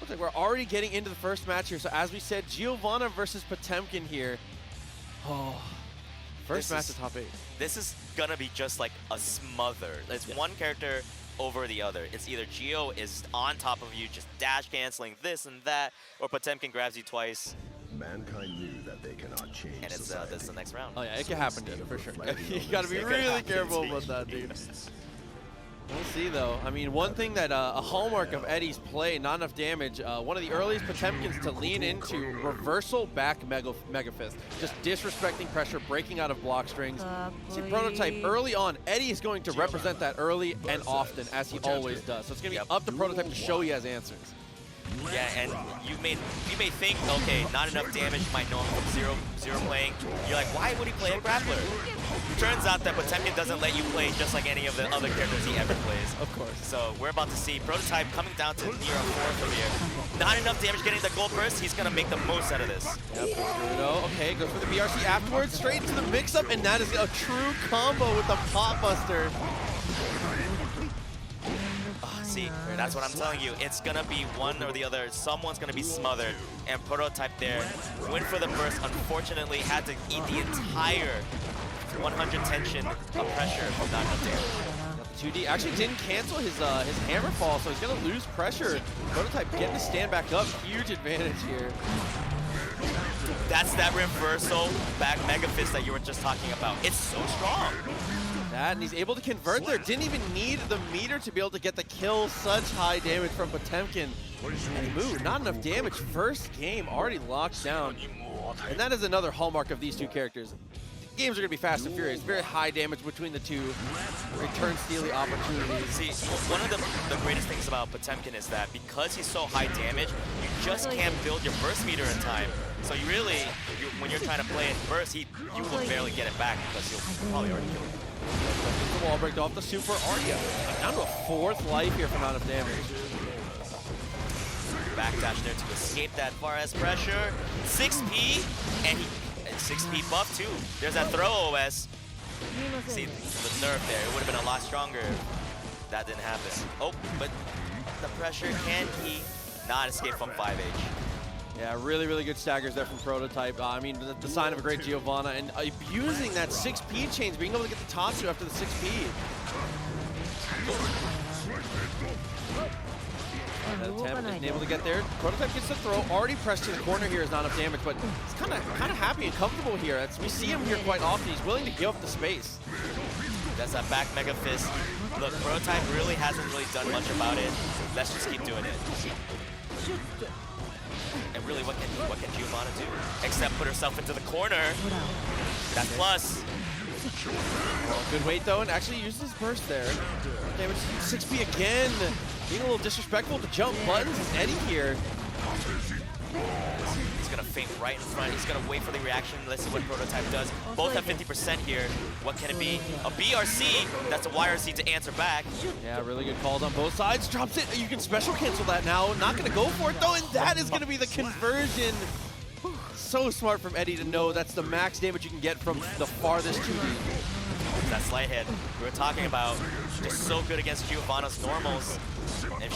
Looks like we're already getting into the first match here. So as we said, Giovanna versus Potemkin here. Oh, first match of top 8. This is gonna be just like a smother. It's one character over the other. It's either Gio is on top of you, just dash canceling this and that, or Potemkin grabs you twice. Mankind knew that they cannot change. And it's this is the next round. Oh yeah, it can happen, dude, for sure. You gotta be really careful about that, dude. We'll see, though. I mean, one thing that a hallmark of Eddie's play, not enough damage, one of the earliest Potemkins to lean into reversal back Mega Fist. Just disrespecting pressure, breaking out of block strings. See, Prototype early on, Eddie is going to represent that early and often, as he always does. So it's going to be up to Prototype to show he has answers. Yeah, and you may think, okay, not enough damage, you might know him from zero playing. You're like, why would he play a grappler? Turns out that Potemkin doesn't let you play just like any of the other characters he ever plays. Of course. So we're about to see Prototype coming down to near a 4 from here. Not enough damage getting the gold burst. He's going to make the most out of this. Yep, okay, goes for the BRC afterwards, straight into the mix-up, and that is a true combo with the Pot Buster. See, that's what I'm telling you. It's gonna be one or the other. Someone's gonna be smothered, and Prototype there went for the burst. Unfortunately, had to eat the entire 100 tension of pressure from not enough damage. 2D actually didn't cancel his hammer fall, so he's gonna lose pressure. Prototype getting to stand back up. Huge advantage here. That's that reversal back Mega Fist that you were just talking about. It's so strong. That, and he's able to convert there. Didn't even need the meter to be able to get the kill. Such high damage from Potemkin. And he moved. Not enough damage. First game already locked down. And that is another hallmark of these two characters. Games are going to be fast and furious. Very high damage between the two. Return steely opportunities. See, one of the greatest things about Potemkin is that because he's so high damage, you just can't build your burst meter in time. So you really, when you're trying to play in burst, you will barely get it back because you'll probably already kill it. The wall break off the super Arya. Down to a 4th life here for not enough damage. Backdash there to escape that far as pressure. 6P, and 6P buff too. There's that throw OS. See the nerf there. It would have been a lot stronger if that didn't happen. Oh, but the pressure, can he not escape from 5H? Yeah, really, really good staggers there from Prototype. I mean, the sign of a great Giovanna, and abusing that 6P chains, being able to get the top 2 after the 6P. Attempt isn't able to get there. Prototype gets the throw, already pressed to the corner here is not enough damage, but he's kind of happy and comfortable here. We see him here quite often. He's willing to give up the space. That's that back Mega Fist. Look, Prototype really hasn't really done much about it. Let's just keep doing it. And really, what can Giovanna do? Except put herself into the corner. That's plus. Oh, good weight, though, and actually used his burst there. Damage 6P again. Being a little disrespectful to jump buttons is Eddie here. He's going to feint right in front. He's going to wait for the reaction. Let's see what Prototype does. Both have 50% here. What can it be? A BRC. That's a YRC to answer back. Yeah, really good calls on both sides. Drops it. You can special cancel that now. Not going to go for it, though, and that is going to be the conversion. So smart from Eddie to know that's the max damage you can get from the farthest 2D. That slight hit we were talking about, just so good against Giovanna's normals. And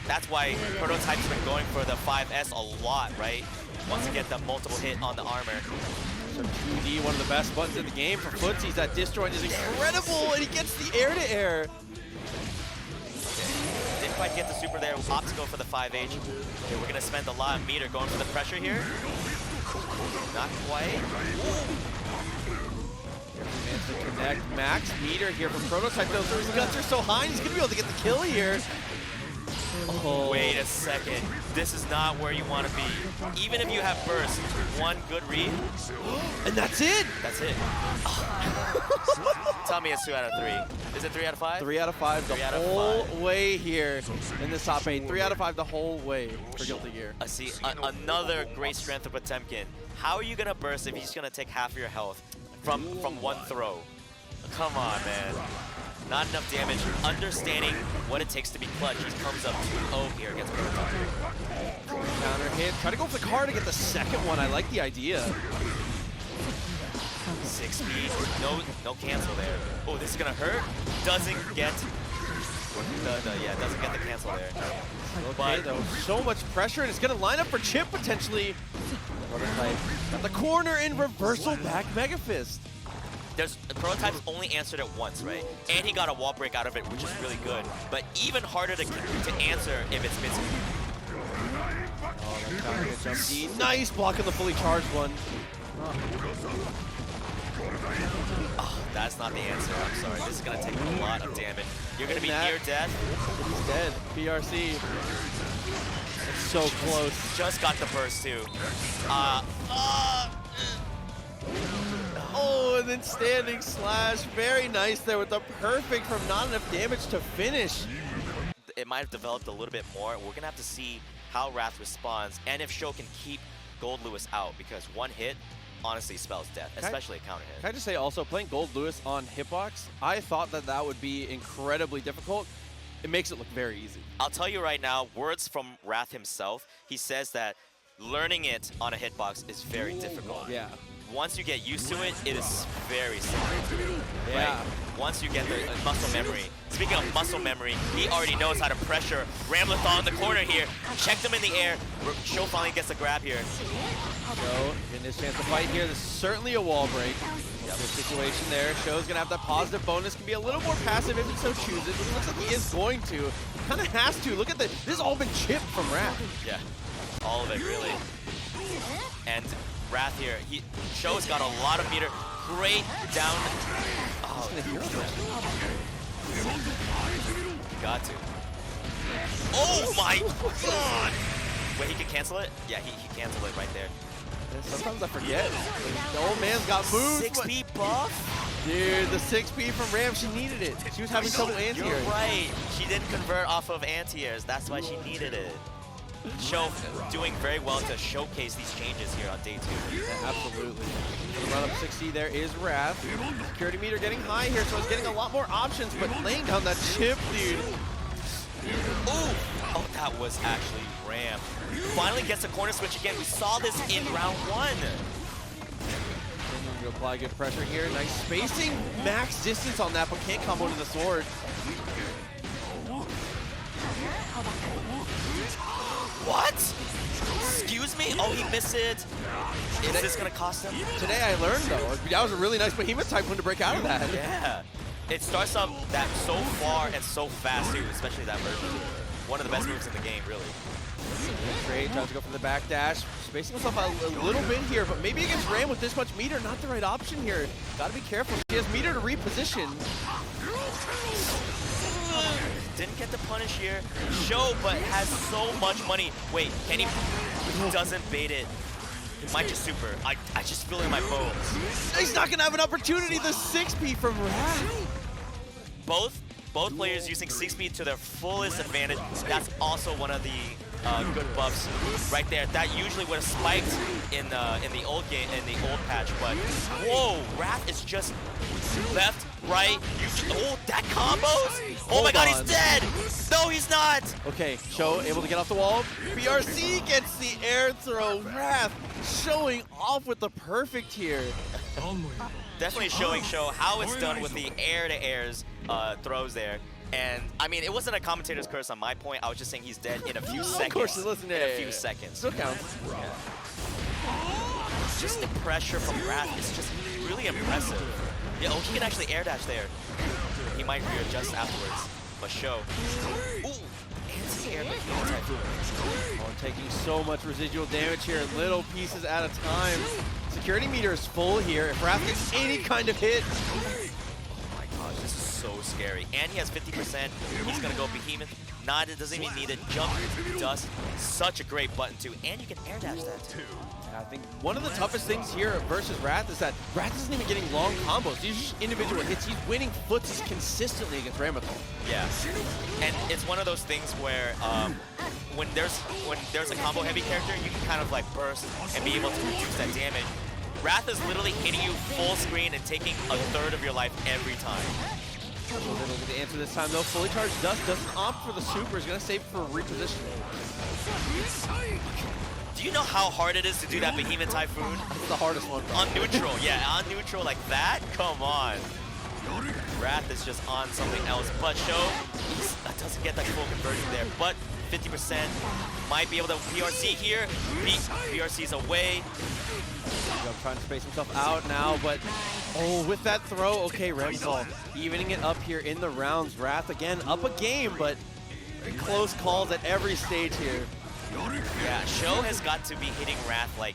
that's why Prototype's been going for the 5S a lot, right? Wants to get the multiple hit on the armor. So 2D, one of the best buttons in the game for footsies. That disjoint is incredible, and he gets the air-to-air. Didn't quite get the super there. Opts go for the 5H. Okay, we're going to spend a lot of meter going for the pressure here. Not quite. To connect max meter here from Prototype, though. His guts are so high, he's going to be able to get the kill here. Oh. Wait a second. This is not where you want to be. Even if you have burst, one good read. And that's it! That's it. Tell me it's 2 out of 3. Is it 3 out of 5? 3 out of 5 the whole way here in this top 8. 3 out of 5 the whole way for Guilty Gear. See, another great strength of Potemkin. How are you going to burst if he's going to take half of your health from one throw? Come on, man. Not enough damage. Understanding what it takes to be clutch. He comes up 2-0 here against Prototype. Counter hit. Try to go for the car to get the second one. I like the idea. 6 speed. No cancel there. Oh, this is going to hurt. Doesn't get Yeah, it doesn't get the cancel there. Okay, though, so much pressure, and it's going to line up for Chipp potentially. Prototype at the corner in reversal back Mega Fist. Prototype's only answered it once, right? And he got a wall break out of it, which is really good. But even harder to answer if it's mid. Oh, that counter hit jump D. Nice block on the fully charged one. Oh, that's not the answer. I'm sorry. This is going to take a lot of damage. You're going to be near death. He's dead. PRC. It's so close. Just got the burst, too. Oh, and then standing slash. Very nice there with the perfect from not enough damage to finish. It might have developed a little bit more. We're going to have to see how Rath responds and if Sho can keep Goldlewis out, because one hit honestly spells death, especially a counter hit. Can I just say also, playing Goldlewis on hitbox, I thought that would be incredibly difficult. It makes it look very easy. I'll tell you right now, words from Rath himself, he says that learning it on a hitbox is very difficult. Yeah. Once you get used to it, it is very simple. Yeah. Right? Once you get the muscle memory. Speaking of muscle memory, he already knows how to pressure Ramlethal in the corner here. Checked him in the air. Sho finally gets a grab here. Sho getting his chance to fight here. This is certainly a wall break. Yep. Good situation there. Sho's going to have that positive bonus. Can be a little more passive if he so chooses, but it looks like he is going to. Kind of has to. Look at this. This has all been chipped from Rath. Yeah. All of it, really. And Rath here, Sho's got a lot of meter. Great down. Oh, got to. Oh my god! Wait, he can cancel it? Yeah, he canceled it right there. Sometimes I forget. The old man's got moves. 6P buff? Dude, the 6P from Ram, she needed it. She was having trouble anti-airs. You're right. She didn't convert off of anti-airs. That's why she needed it. Sho doing very well to showcase these changes here on day 2. Yeah, absolutely. The run up 6C there is Rath. Security meter getting high here, so it's getting a lot more options, but laying down that chip, dude. Ooh! Oh, that was actually Ram. Finally gets a corner switch again. We saw this in round 1. To apply good pressure here. Nice spacing. Max distance on that, but can't combo to the sword. What? Excuse me? Oh, he missed it. Is this going to cost him? Today I learned, though. That was a really nice behemoth type one to break out of that. Yeah. It starts up that so far and so fast, too, especially that version. One of the best moves in the game, really. Trey tries to go for the back dash. Spacing himself out a little bit here, but maybe against Ram with this much meter, not the right option here. Gotta be careful. He has meter to reposition. Didn't get the punish here. Sho, but has so much money. Wait, can he? He doesn't bait it. He might just super. I just feel it in my bones. He's not gonna have an opportunity. The 6P from Rath. Both players using 6P to their fullest advantage. That's also one of the good buffs right there. That usually would have spiked in the old game, in the old patch, but whoa, Rath is just left, right. Oh, that combos! Oh my god, he's dead! No, he's not! Okay, Sho able to get off the wall. BRC gets the air throw. Rath showing off with the perfect here. Definitely showing Sho how it's done with the air-to-airs throws there. And, I mean, it wasn't a commentator's curse on my point. I was just saying he's dead in a few seconds. Of course, listen, in a few seconds. Still counts. Yeah. Just the pressure from Rath is just really impressive. Yeah, oh, he can actually air dash there. He might readjust afterwards. But Sho. Ooh! Anti-air Oh, taking so much residual damage here, little pieces at a time. Security meter is full here. If Rath gets any kind of hit. Oh my gosh, this is so scary. And he has 50%. He's gonna go behemoth. It doesn't even need a jump. Dust. Such a great button too. And you can air dash that too. I think one of the toughest things here versus Rath is that Rath isn't even getting long combos. These are just individual hits. He's winning footsies consistently against Ramlethal. Yeah, and it's one of those things where when there's a combo heavy character, you can kind of like burst and be able to reduce that damage. Rath is literally hitting you full screen and taking a third of your life every time. Looking to answer this time though. Fully charged Dust doesn't opt for the super. He's gonna save for repositioning. Do you know how hard it is to do that Behemoth Typhoon? That's the hardest one. On neutral, yeah, on neutral like that? Come on. Rath is just on something else, but Show doesn't get that full conversion there, but 50% might be able to PRC here. PRC's away. Trying to space himself out now, but with that throw, okay, Ramlethal evening it up here in the rounds. Rath again up a game, but very close calls at every stage here. Yeah, Show has got to be hitting Rath like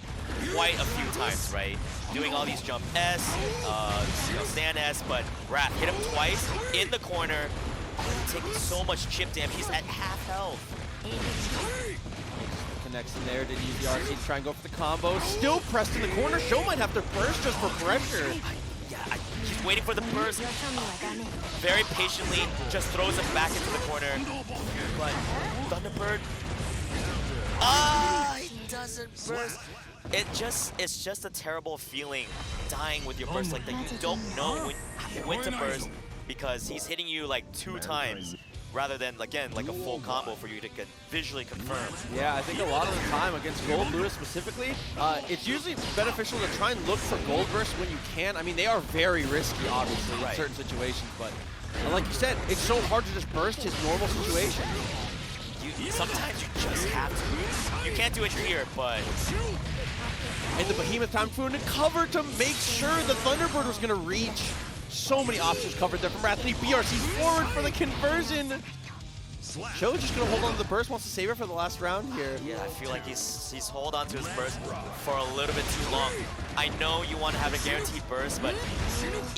quite a few times, right? Doing all these jump S, stand S, but Rath hit him twice in the corner, taking so much chip damage. He's at half health. Connection there, did use the RC to try and go for the combo. Still pressed in the corner. Show might have to burst just for pressure. He's waiting for the burst. Very patiently, just throws him back into the corner. But Thunderbird, he doesn't burst. It's just a terrible feeling dying with your burst like that. You don't know when to burst because he's hitting you like 2 times rather than, again, like a full combo for you to visually confirm. Yeah, I think a lot of the time against Goldlewis specifically, it's usually beneficial to try and look for gold bursts when you can. I mean, they are very risky, obviously, in certain situations, but like you said, it's so hard to just burst his normal situation. Sometimes you just have to. You can't do it here, but... And the Behemoth time food and cover to make sure the Thunderbird was going to reach. So many options covered there from Rath, and he BRC forward for the conversion. Show just going to hold on to the burst, wants to save it for the last round here. Yeah, I feel like he's hold on to his burst for a little bit too long. I know you want to have a guaranteed burst, but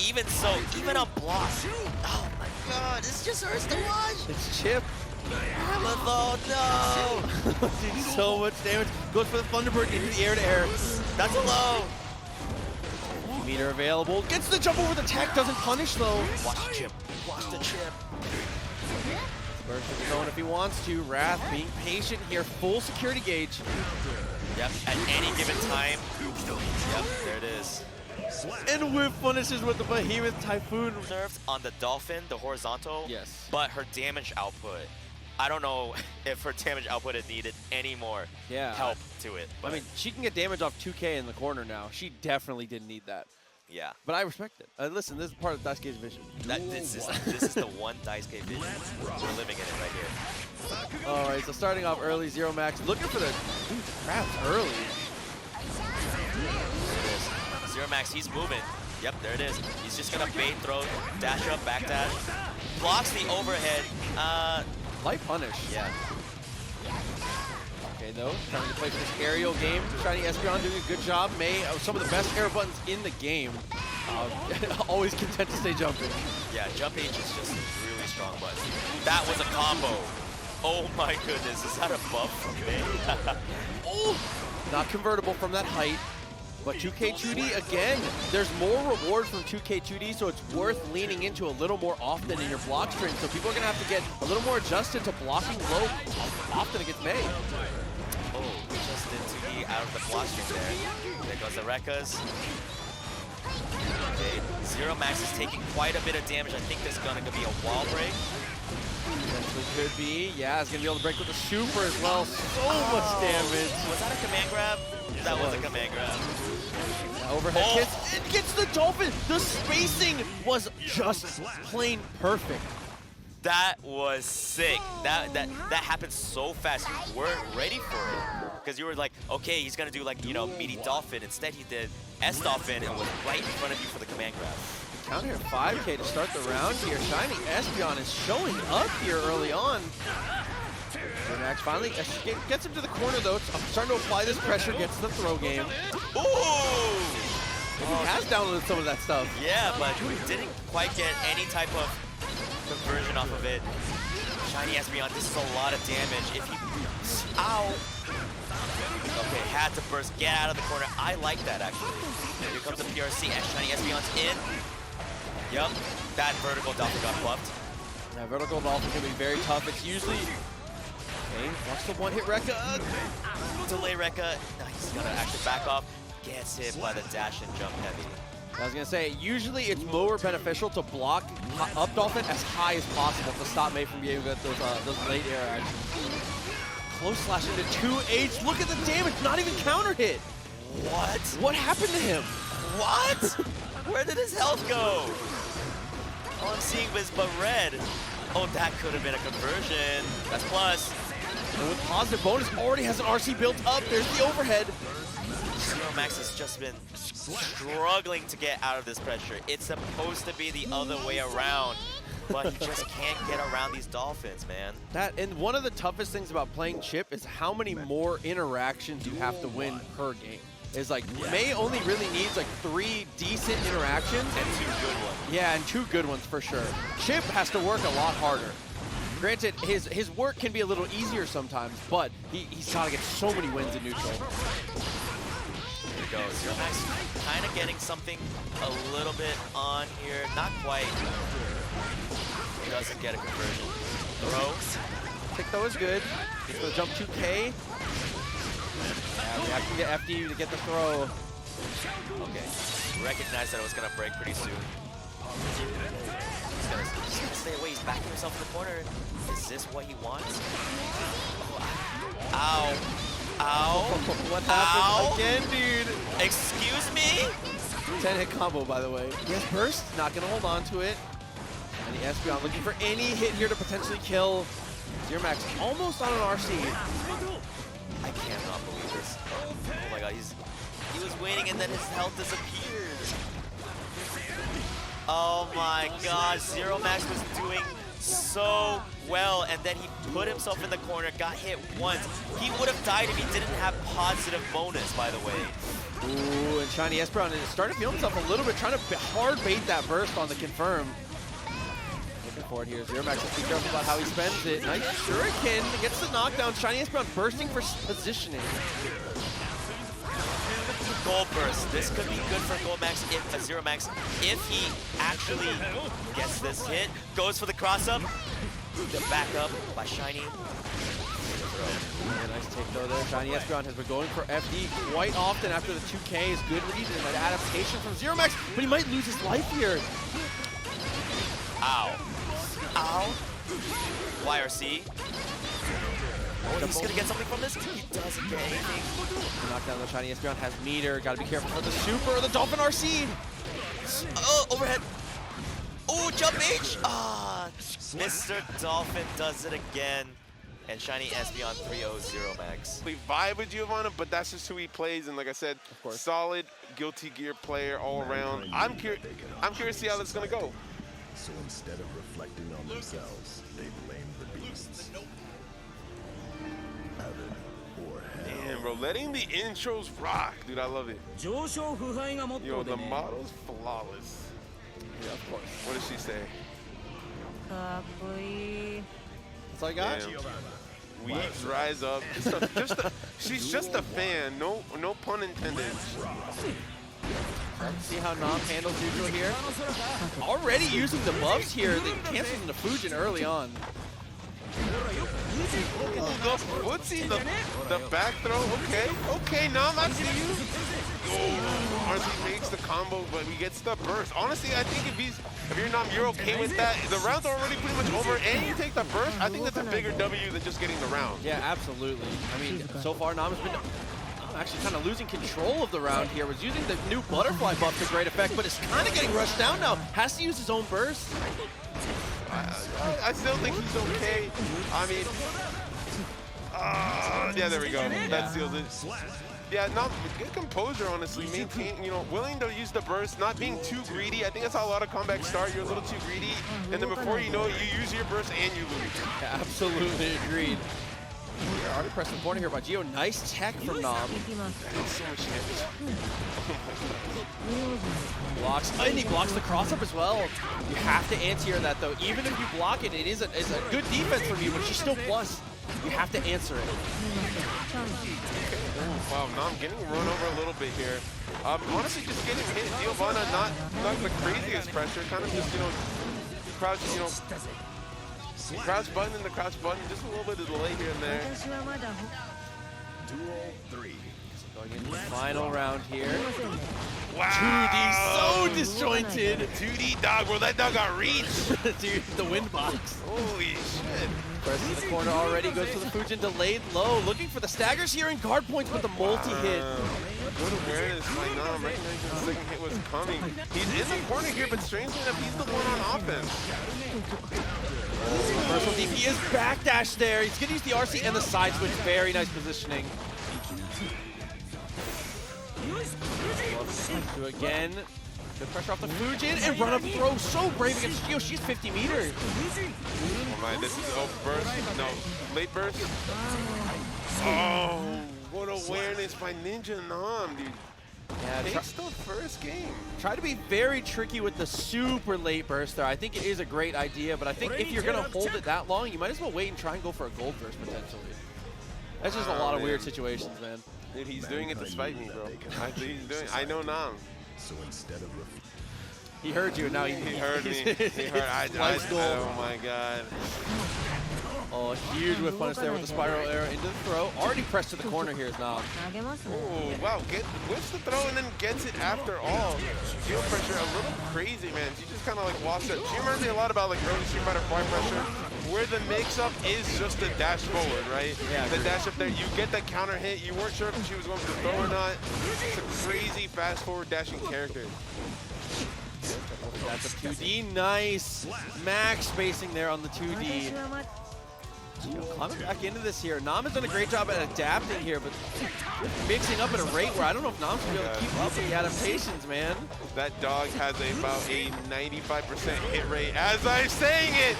even so, even a block. Oh my god, this just hurts to watch. It's Chipp. Ramlethal, no! Dude, so much damage. Goes for the Thunderbird into the air-to-air. That's a low. Meter available. Gets the jump over the tech. Doesn't punish though. Watch the chip. Watch the chip. Burst of his own if he wants to. Rath being patient here. Full security gauge. Yep. At any given time. Yep. There it is. And whiff punishes with the Behemoth Typhoon. Nerfed on the Dolphin, the horizontal. Yes. But her damage output, I don't know if her damage output had needed any more help to it. I mean, she can get damage off 2K in the corner now. She definitely didn't need that. Yeah. But I respect it. Listen, this is part of Daisuke's vision. This is the one Daisuke vision. We're living in it right here. All right, so starting off early, ZeroMax looking for the traps early. ZeroMax, he's moving. Yep, there it is. He's just gonna bait throw, dash up, back dash. Blocks the overhead. Light punish. Yeah. Okay, though, trying to play for this aerial game. ShinyEspeon doing a good job. Some of the best air buttons in the game. Always content to stay jumping. Yeah, jump H is just a really strong button. That was a combo. Oh my goodness, is that a buff from me? Oh, not convertible from that height. But 2K2D, again, there's more reward from 2K2D, so it's worth leaning into a little more often in your block string. So people are going to have to get a little more adjusted to blocking low often it gets made. Oh, just did 2D out of the block string there. There goes the Rekkas. Okay, ZeroMax is taking quite a bit of damage. I think there's going to be a wall break. Potentially could be. Yeah, it's going to be able to break with the super as well. So much damage. Was that a command grab? That was a command grab. Overhead hits. It gets the Dolphin. The spacing was just plain perfect. That was sick. That happened so fast. You weren't ready for it. Because you were like, okay, he's going to do like, meaty Dolphin. Instead, he did S Dolphin and was right in front of you for the command grab. Counter here, 5K to start the round here. ShinyEspeon is showing up here early on. ZeroMax finally gets him to the corner though. Starting to apply this pressure, gets the throw game. Ooh! He has downloaded some of that stuff. Yeah, but didn't quite get any type of conversion off of it. ShinyEspeon, this is a lot of damage. If he... Ow! Okay, had to burst, get out of the corner. I like that actually. Here comes the PRC and ShinyEspeon's in. Yep, that vertical Dolphin got buffed. Yeah, vertical Dolphin can be very tough. It's usually... Okay, watch the one-hit Rekka. Delay Rekka. No, he's gonna actually back off. Gets hit by the dash and jump heavy. I was gonna say, usually it's more beneficial to block up Dolphin as high as possible to stop Mei from being able to get those late air actions. Close slash into 2H. Look at the damage, not even counter hit. What? What happened to him? What? Where did his health go? All I'm seeing is but red. Oh, that could have been a conversion. That's plus. And with positive bonus, already has an RC built up. There's the overhead. ZeroMax has just been struggling to get out of this pressure. It's supposed to be the other way around, but he just can't get around these Dolphins, man. And one of the toughest things about playing Chipp is how many more interactions you have to win per game. Is like, May only really needs like 3 decent interactions. And 2 good ones. Yeah, and 2 good ones for sure. Chipp has to work a lot harder. Granted, his work can be a little easier sometimes, but he's got to get so many wins in neutral. Here we go. ZeroMax kind of getting something a little bit on here. Not quite. Doesn't get a conversion. Throw. Kick though is good. Gets the jump 2K. Yeah, I can get FD to get the throw. Okay. Recognized that it was going to break pretty soon. He's gonna stay away. He's backing himself in the corner. Is this what he wants? Oh, ow. Ow. What happened Ow. again, dude? Excuse me? 10-hit combo, by the way. He has burst. Not going to hold on to it. And the Espeon looking for any hit here to potentially kill. ZeroMax almost on an RC. I cannot believe this. Oh my god, he was waiting and then his health disappeared. Oh my god, ZeroMax was doing so well, and then he put himself in the corner, got hit once. He would have died if he didn't have positive bonus, by the way. Ooh, and ShinyEspeon is starting to feel himself a little bit, trying to hard bait that burst on the confirm. Looking forward here. ZeroMax, just be careful about how he spends it. Nice shuriken, gets the knockdown. ShinyEspeon bursting for positioning. Gold burst. This could be good for ZeroMax if he actually gets this hit. Goes for the cross up. The back up by Shiny. Yeah, nice take though there. ShinyEspeon has been going for FD quite often after the 2K. Is good read and an adaptation from ZeroMax, but he might lose his life here. Ow. Ow. YRC. Oh, he's gonna get something from this? He doesn't get anything. The knockdown though, ShinyEspeon has meter. Gotta be careful for the super or the Dolphin RC. Oh, overhead. Oh, jump H. Ah, Mr. Dolphin does it again. And ShinyEspeon 3-0 ZeroMax. We vibe with Giovanna, but that's just who he plays. And like I said, solid Guilty Gear player all around. I'm curious to see how this is gonna go. So instead of reflecting on themselves, they blame the beasts. Heaven or hell. Damn, bro, letting the intros rock, dude. I love it. Yo, the model's flawless. Yeah, of course. What does she say? That's all I got? Damn. Weeds rise up. She's just a fan. No pun intended. Let's see how Nam handles neutral here. Already using the buffs here. They cancels into Fujin early on. The footsie, the back throw. Okay, Nam, I see you. Oh, RC makes the combo, but he gets the burst. Honestly, I think if you're Nam, you're okay with that. The round's already pretty much over, and you take the burst. I think that's a bigger W than just getting the round. Yeah, absolutely. I mean, so far Nam has been actually kind of losing control of the round here. Was using the new butterfly buff to great effect, but it's kind of getting rushed down now. Has to use his own burst. I still think he's okay. I mean, yeah, there we go. That seals it. Yeah, not good composure, honestly. Maintain, willing to use the burst, not being too greedy. I think that's how a lot of comebacks start. You're a little too greedy, and then before you know it, you use your burst and you lose. Yeah, absolutely agreed. Already pressing the corner here by Gio. Nice tech from Nam. That's so much damage. Blocks, and he blocks the cross up as well. You have to anti-air that though. Even if you block it, it's a good defense from you, but she's still plus. You have to answer it. Wow, Nam getting run over a little bit here. Honestly, just getting hit. Giovanna not the craziest pressure. Kind of just crouch, crouch button and the crouch button. Just a little bit of delay here and there. Duel 3. Going into the final round here. Wow. 2D so disjointed. 2D dog, bro. That dog got reach. Dude, the wind box. Holy shit. Press in the corner already, goes for the Fujin, delayed low. Looking for the staggers here in guard points with the multi-hit. Good awareness by Nam, recognizing the second hit was coming. He's in the corner here, but strangely enough, he's the one on offense. Reversal DP is backdash there. He's going to use the RC and the side switch. Very nice positioning. So again, good pressure off the Fujin and run up throw. So brave against Gio. She's 50 meters. Oh my, this is burst. No, late burst. Oh, what awareness by NinjaNam, dude. Yeah, Takes the first game. try to be very tricky with the super late burst there. I think it is a great idea, but I think if you're going to hold it that long, you might as well wait and try and go for a gold burst potentially. That's just a lot of weird situations, man. Dude, he's doing it to spite me, bro. I know Nam. So instead of He heard you, and now he heard me. He heard. Oh my god. Oh, huge whip punish there with the spiral arrow into the throw. Already pressed to the corner here is Nam. Oh wow, whips the throw and then gets it after all. Field pressure a little crazy, man. She just kind of like walks up. She reminds me a lot about like early Street Fighter 5 pressure, where the mix-up is just the dash forward, right? Yeah. The dash up there, you get that counter hit. You weren't sure if she was going for the throw or not. It's a crazy fast-forward dashing character. That's a 2D. Nice. Max spacing there on the 2D. Climbing back into this here. Nam has done a great job at adapting here, but mixing up at a rate where I don't know if Nam's going to be able to keep up with the adaptations, man. That dog has about a 95% hit rate. As I'm saying it,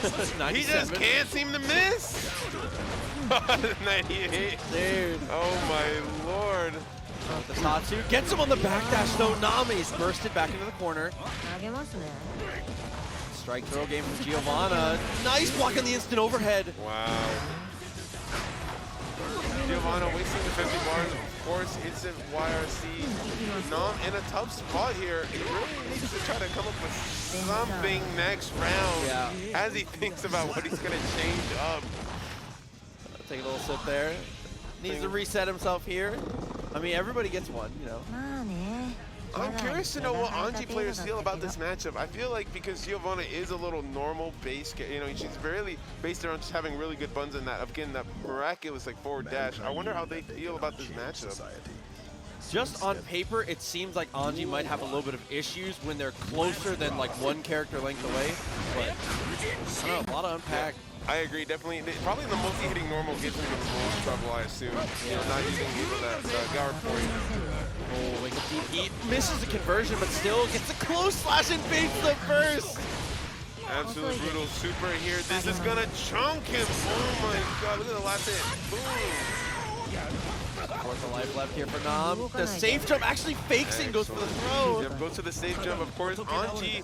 he just can't seem to miss. 98. Dude. Oh my lord. The Tatsu gets him on the backdash though. Nami's bursted back into the corner. Strike throw game from Giovanna. Nice block on the instant overhead. Wow. Giovanna wasting the 50 bars. Of course, instant YRC. Nam in a tough spot here. He really needs to try to come up with something next round as he thinks about what he's going to change up. Take a little sip there. Needs to reset himself here. I mean, everybody gets one, you know. I'm curious to know what Anji players feel about this matchup. I feel like because Giovanna is a little normal base, you know, she's barely based around just having really good buns in that, again, that miraculous like forward dash. I wonder how they feel about this matchup. Just on paper, it seems like Anji might have a little bit of issues when they're closer than like one character length away. But I don't know, a lot of unpack. I agree, definitely. Probably the multi-hitting normal gets into the most trouble, I assume. You know, not using people that guard for you. Oh, like a deep heat. Misses the conversion, but still gets a close slash and baits the first. Absolute brutal super here. This is gonna chunk him. Oh my god, look at the last hit. Boom. Fourth of life left here for Nam. The safe jump actually fakes it and goes for the throw. Yep, goes to the safe jump. Of course, Anji,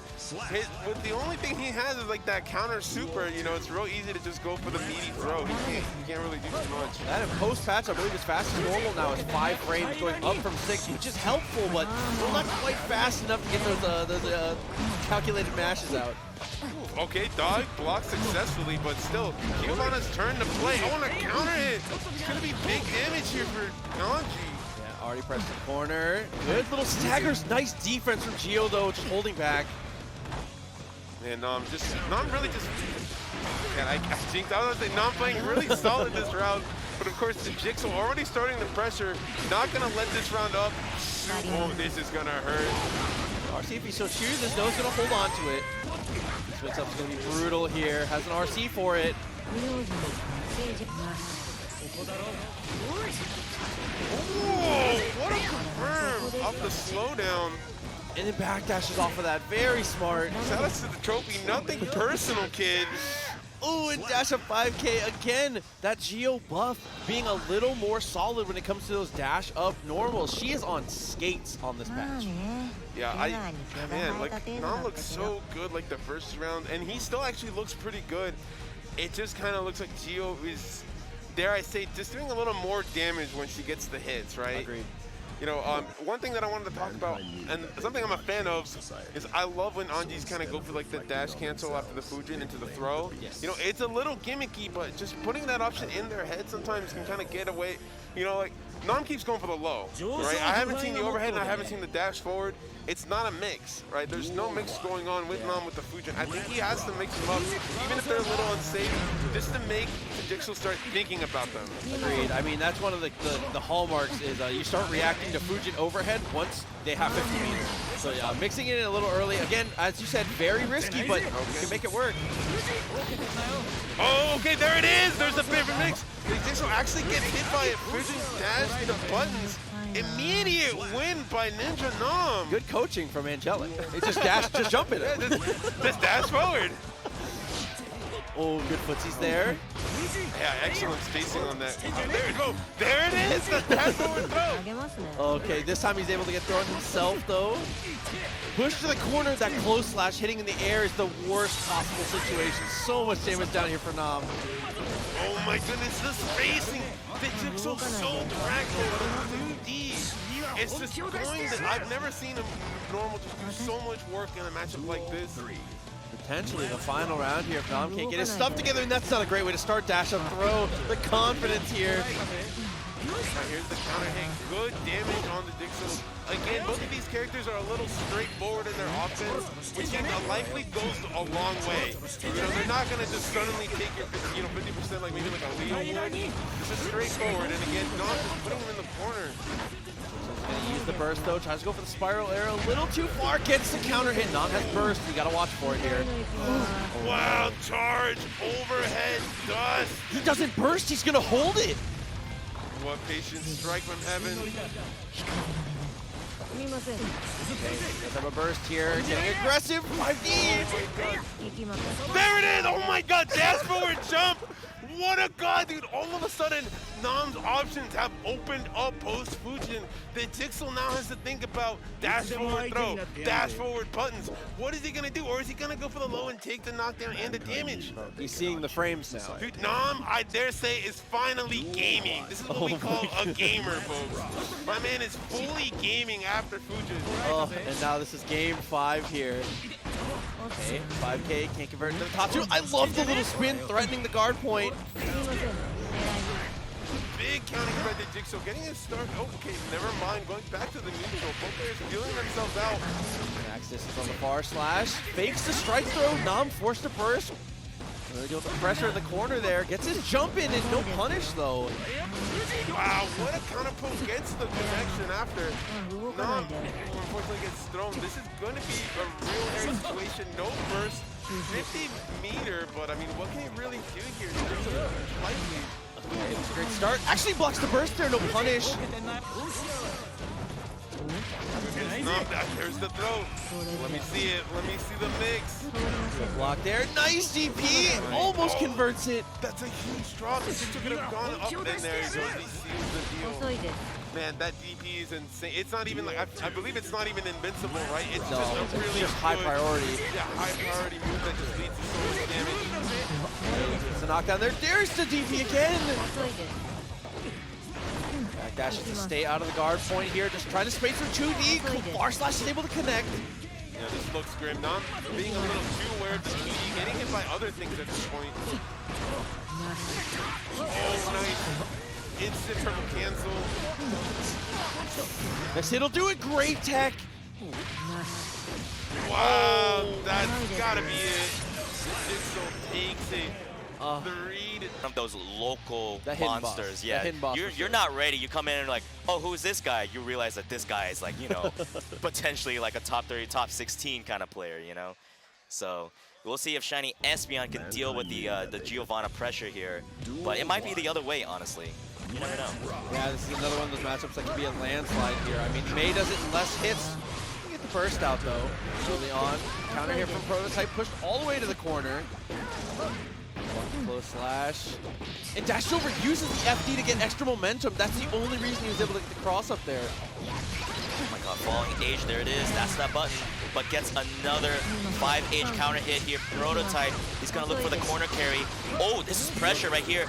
with the only thing he has is like that counter super. You know, it's real easy to just go for the meaty throw. He can't really do too much. That in post patch, I believe his fastest normal now is 5 frames, going up from 6, which is helpful, but still not quite fast enough to get those calculated mashes out. Okay, dog blocked successfully, but still, Giovanna's turn to play. I want to counter hit. It's going to be big damage here for Anji. Yeah, already pressed the corner. Good little staggers. Nice defense from Gio, though, just holding back. And Nam really just, man, I jinxed. I was going to say, Nam playing really solid this round, but of course, Dejixal already starting the pressure. Not going to let this round up. Oh, this is going to hurt. RC, if he so chooses, knows going to hold on to it. This mix-up's going to be brutal here. Has an RC for it. Oh, what a confirm off the slowdown. And then backdashes off of that. Very smart. Shout out to the trophy. Nothing personal, kid. Ooh, and dash of 5K again. That Gio buff being a little more solid when it comes to those dash up normals. She is on skates on this patch. Yeah, man, like, Nam looks so good like the first round, and he still actually looks pretty good. It just kind of looks like Gio is, dare I say, just doing a little more damage when she gets the hits, right? Agreed. You know, one thing that I wanted to talk about, and something I'm a fan of, is I love when Anji's kind of go for like the dash cancel after the Fujin into the throw. Yes. You know, it's a little gimmicky, but just putting that option in their head sometimes can kind of get away. You know, like Nam keeps going for the low, right? I haven't seen the overhead and I haven't seen the dash forward. It's not a mix, right? There's no mix going on with Nam with the Fujin. I think he has to mix them up, even if they're a little unsafe, just to make Dejixal start thinking about them. Agreed. I mean, that's one of the hallmarks is you start reacting to Fujin overhead once they have 50 meters. So yeah, mixing it in a little early. Again, as you said, very risky, but you can make it work. Oh, okay, there it is. There's the favorite mix. Dejixal actually gets hit by it. Fujin dash the buttons. Immediate win by NinjaNam. Good coaching from Angelic. It just dash, just jump in it. Just dash forward. Oh, good footsies there. Yeah, excellent spacing on that. Oh, there you go. There it is. The dash forward throw. Okay, this time he's able to get thrown himself though. Push to the corner, that close slash hitting in the air is the worst possible situation. So much damage down here for Nam. Oh my goodness, the spacing. Dejixal's so practical. 2D. It's just going that I've never seen him normal just do so much work in a matchup like this. Potentially the final round here if Nam can't get his stuff together, and that's not a great way to start dash up throw. The confidence here. Now here's the counter hit. Good damage on the Dejixal. Again, both of these characters are a little straightforward in their offense, which likely goes a long way. You know, they're not going to just suddenly take your 50% like maybe like a Leo would. This is straightforward, and again, not just putting him in the corner. Gonna use the burst though, tries to go for the spiral arrow, a little too far, gets the counter hit. Nam has burst, you gotta watch for it here. Wow, charge, overhead, dust. He doesn't burst, he's gonna hold it. What patient strike from heaven. Let's have a burst here, getting aggressive, 5D. There it is, oh my god, dash forward jump. What a god, dude. All of a sudden, Nam's options have opened up post-Fujin. Dejixal now has to think about dash forward throw, dash forward buttons. What is he going to do? Or is he going to go for the low and take the knockdown and the damage? He's seeing the frames now. Dude, Nam, I dare say, is finally gaming. This is what we call a gamer, folks. My man is fully gaming after Fujin. Oh, and now this is game 5 here. Okay, 5K, can't convert into the top 2. I love the little spin, threatening the guard point. Big counting by Dejixal, getting his start. Oh, okay, never mind, going back to the neutral. Both players feeling themselves out. Max distance on the far slash, fakes the strike throw, Nam forced to burst. Really deal with the pressure in the corner there, gets his jump in and no punish though. Wow, what a counter post gets the connection after. Nam unfortunately gets thrown. This is going to be a real hairy situation. No burst, 50 meter, but I mean, what can he really do here? Okay, it's a great start. Actually blocks the burst there, no punish. There's the throw. Let me see it. Let me see the mix. Good block there. Nice DP. Almost converts it. That's a huge drop. If he could have gone up, then there he goes. He seals the deal. Man, that DP is insane. It's not even like, I believe it's not even invincible, right? It's just a really just high priority. Yeah, high priority move that just leads to so much damage. It's a knockdown there. There's the DP again. Back dash to stay out of the guard point here. Just trying to space through 2D. Far slash is able to connect. Yeah, this looks grim. Nam being a little too aware of the 2D, getting hit by other things at this point. Oh, nice. Instant triple cancel. This hit'll do it. Great tech. Wow, that's gotta be it. Dejixal takes it. 3 to From those local The hidden monsters, boss. yeah. The hidden boss for You're sure. not ready. You come in and like, oh, who's this guy? You realize that this guy is like, you know, potentially like a top 30, top 16 kind of player, you know. So we'll see if ShinyEspeon can deal with the Giovanna pressure here, but it might be the other way, honestly. You never know. Yeah, this is another one of those matchups that could be a landslide here. I mean, May does it in less hits. You get the burst out though, early on. Counter here from Prototype, pushed all the way to the corner. Close slash. And Dash Over uses the FD to get extra momentum. That's the only reason he was able to get the cross up there. Oh my god, falling age, there it is. That's that button, but gets another 5H counter hit here. Prototype, he's gonna look for the corner carry. Oh, this is pressure right here.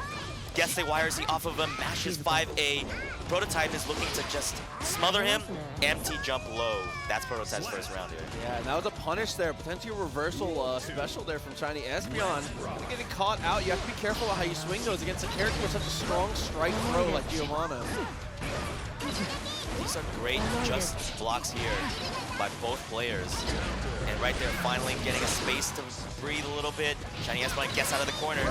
Gets the YRZ off of him, mashes 5A. Prototype is looking to just smother him. Empty jump low. That's Prototype's first round here. Yeah, and that was a punish there. Potentially a reversal special there from ShinyEspeon. Getting caught out, you have to be careful of how you swing those against a character with such a strong strike throw like Giovanna. These are great just blocks here by both players. And right there, finally getting a space to breathe a little bit. ShinyEspeon gets out of the corner.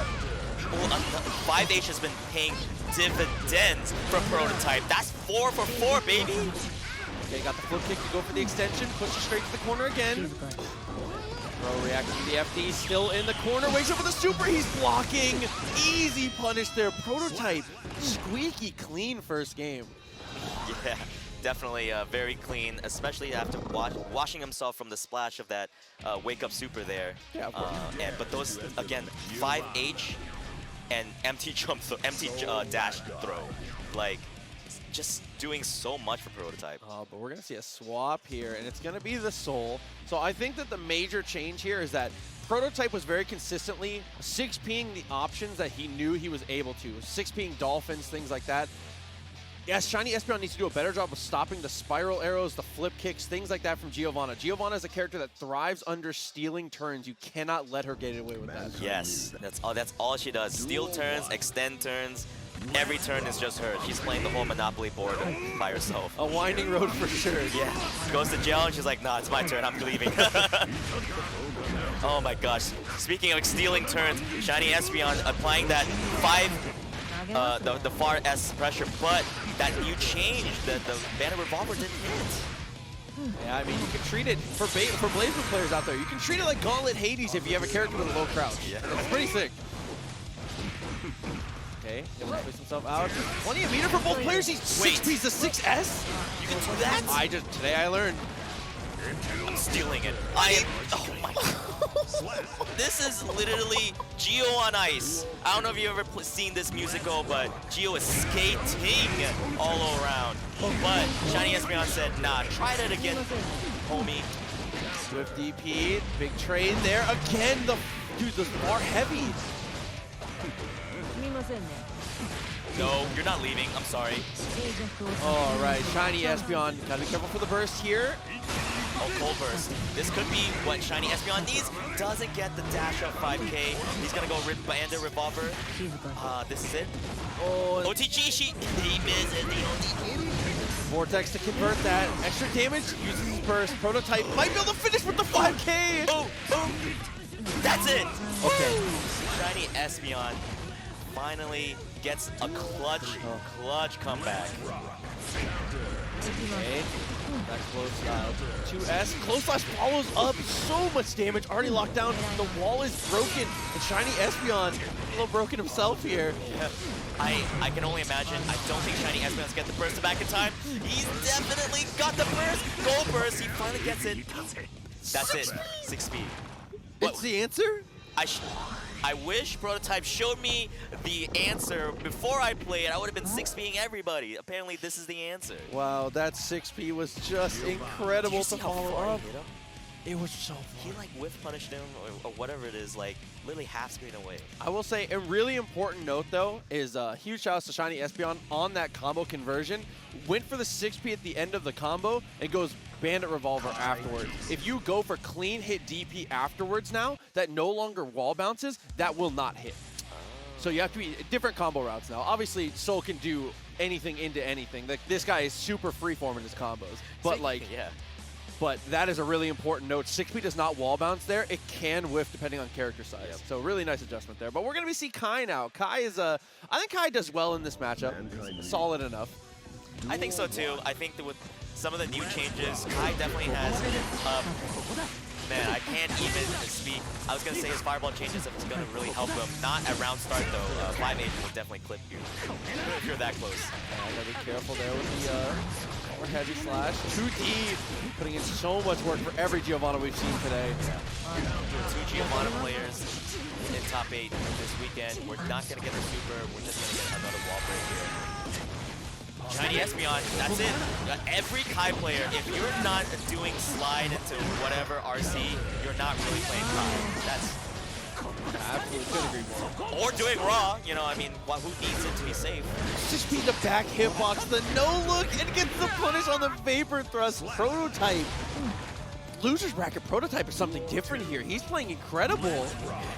5H has been paying dividends for Prototype. That's 4 for 4, baby. Okay, got the flip kick to go for the extension. Push it straight to the corner again. Pro reacting to the FD, still in the corner. Wakes up with a super, he's blocking. Easy punish there. Prototype, squeaky clean first game. Yeah, definitely very clean, especially after washing himself from the splash of that wake-up super there. Yeah, of course. But those, again, 5H and empty jump, empty dash throw. Like, just doing so much for Prototype. But we're going to see a swap here, and it's going to be the Soul. So I think that the major change here is that Prototype was very consistently 6P'ing the options that he knew he was able to. 6P'ing Dolphins, things like that. Yes, ShinyEspeon needs to do a better job of stopping the spiral arrows, the flip kicks, things like that from Giovanna. Giovanna is a character that thrives under stealing turns. You cannot let her get away with that. Yes, that's all she does. Steal turns, extend turns. Every turn is just her. She's playing the whole Monopoly board by herself. A winding road for sure. Yeah. Goes to jail and she's like, nah, it's my turn. I'm leaving. Oh my gosh. Speaking of stealing turns, ShinyEspeon applying that the far S pressure, but that new change, the Bandit Revolver didn't hit. Yeah, I mean, you can treat it, for Blazer players out there, you can treat it like Gauntlet Hades if you have a character with a low crouch. Yeah. It's pretty sick. Okay, able to place himself out. Plenty of meter for both players. He's 6P's to 6S. You can do that? Today I learned. I'm stealing it. Oh my god. This is literally Gio on ice. I don't know if you've ever seen this musical, but Gio is skating all around. But ShinyEspeon said, nah, try that again, homie. Swift DP, big trade there. Again, dude, the bar heavy. No, you're not leaving. I'm sorry. All right, ShinyEspeon. Gotta be careful for the burst here. Oh, cold burst. This could be what ShinyEspeon needs. Doesn't get the dash up 5K. He's gonna go Bandit Revolver. This is it. Oh, OTG, he misses the OTG. Vortex to convert that. Extra damage, uses his burst. Prototype might be able to finish with the 5K. Oh, that's it. Okay. ShinyEspeon finally gets a clutch comeback. Okay. That close 2S. Close slash follows up. So much damage. Already locked down. The wall is broken. And ShinyEspeon a little broken himself here. Yeah. I can only imagine. I don't think ShinyEspeon's get the burst back in time. He's definitely got the burst. Gold burst. He finally gets it. That's it. 6 speed. What's the answer? I wish Prototype showed me the answer before I played. I would have been 6P'ing everybody. Apparently, this is the answer. Wow, that 6P was just incredible to follow up. It was so fun. He like whiff punished him or whatever it is, like literally half screen away. I will say a really important note though is huge shout out to ShinyEspeon on that combo conversion. Went for the 6P at the end of the combo and goes Bandit Revolver afterwards. If you go for clean hit DP afterwards now, that no longer wall bounces, that will not hit. So you have to be different combo routes now. Obviously, Soul can do anything into anything. Like this guy is super freeform in his combos. But but that is a really important note. 6P does not wall bounce there. It can whiff depending on character size. Yep. So really nice adjustment there. But we're going to see Kai now. Kai is I think Kai does well in this matchup. Solid enough. I think so too. I think that with some of the new changes, Kai definitely has, man, I can't even speak. I was going to say his fireball changes if it's going to really help him. Not at round start though. 5H will definitely clip you if you're that close. Gotta be careful there with the more heavy slash. 2D, putting in so much work for every Giovanna we've seen today. 2 Giovanna players in top 8 this weekend. We're not going to get the super. We're just going to get another wall break here. ShinyEspeon, that's it. Every Kai player, if you're not doing slide into whatever RC, you're not really playing Kai. That's absolutely couldn't agree more. Or doing raw, you know, I mean, who needs it to be safe? Just beat the back hitbox, the no look, and gets the punish on the vapor thrust. Prototype. loser's bracket prototype is something different here. He's playing incredible.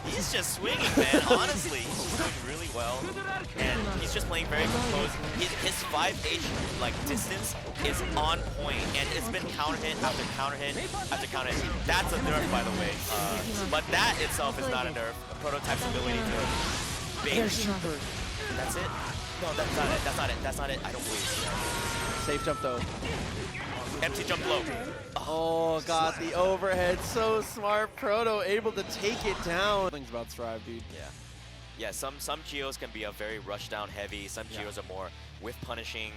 He's just swinging, man. Honestly, he's doing really well, and he's just playing very composed. His 5H like distance is on point, and it's been counter hit after counter hit after counter hit. That's a nerf, by the way. But that itself is not a nerf. A prototype's ability to bait. That's it. No, that's not it. That's not it. That's not it. I don't believe so. Safe jump though. Empty jump low. Oh god, the overhead, so smart. Proto able to take it down. Things about Strive, dude. Yeah. Yeah, some Geos can be a very rush down heavy, some Geos are more whiff punishing,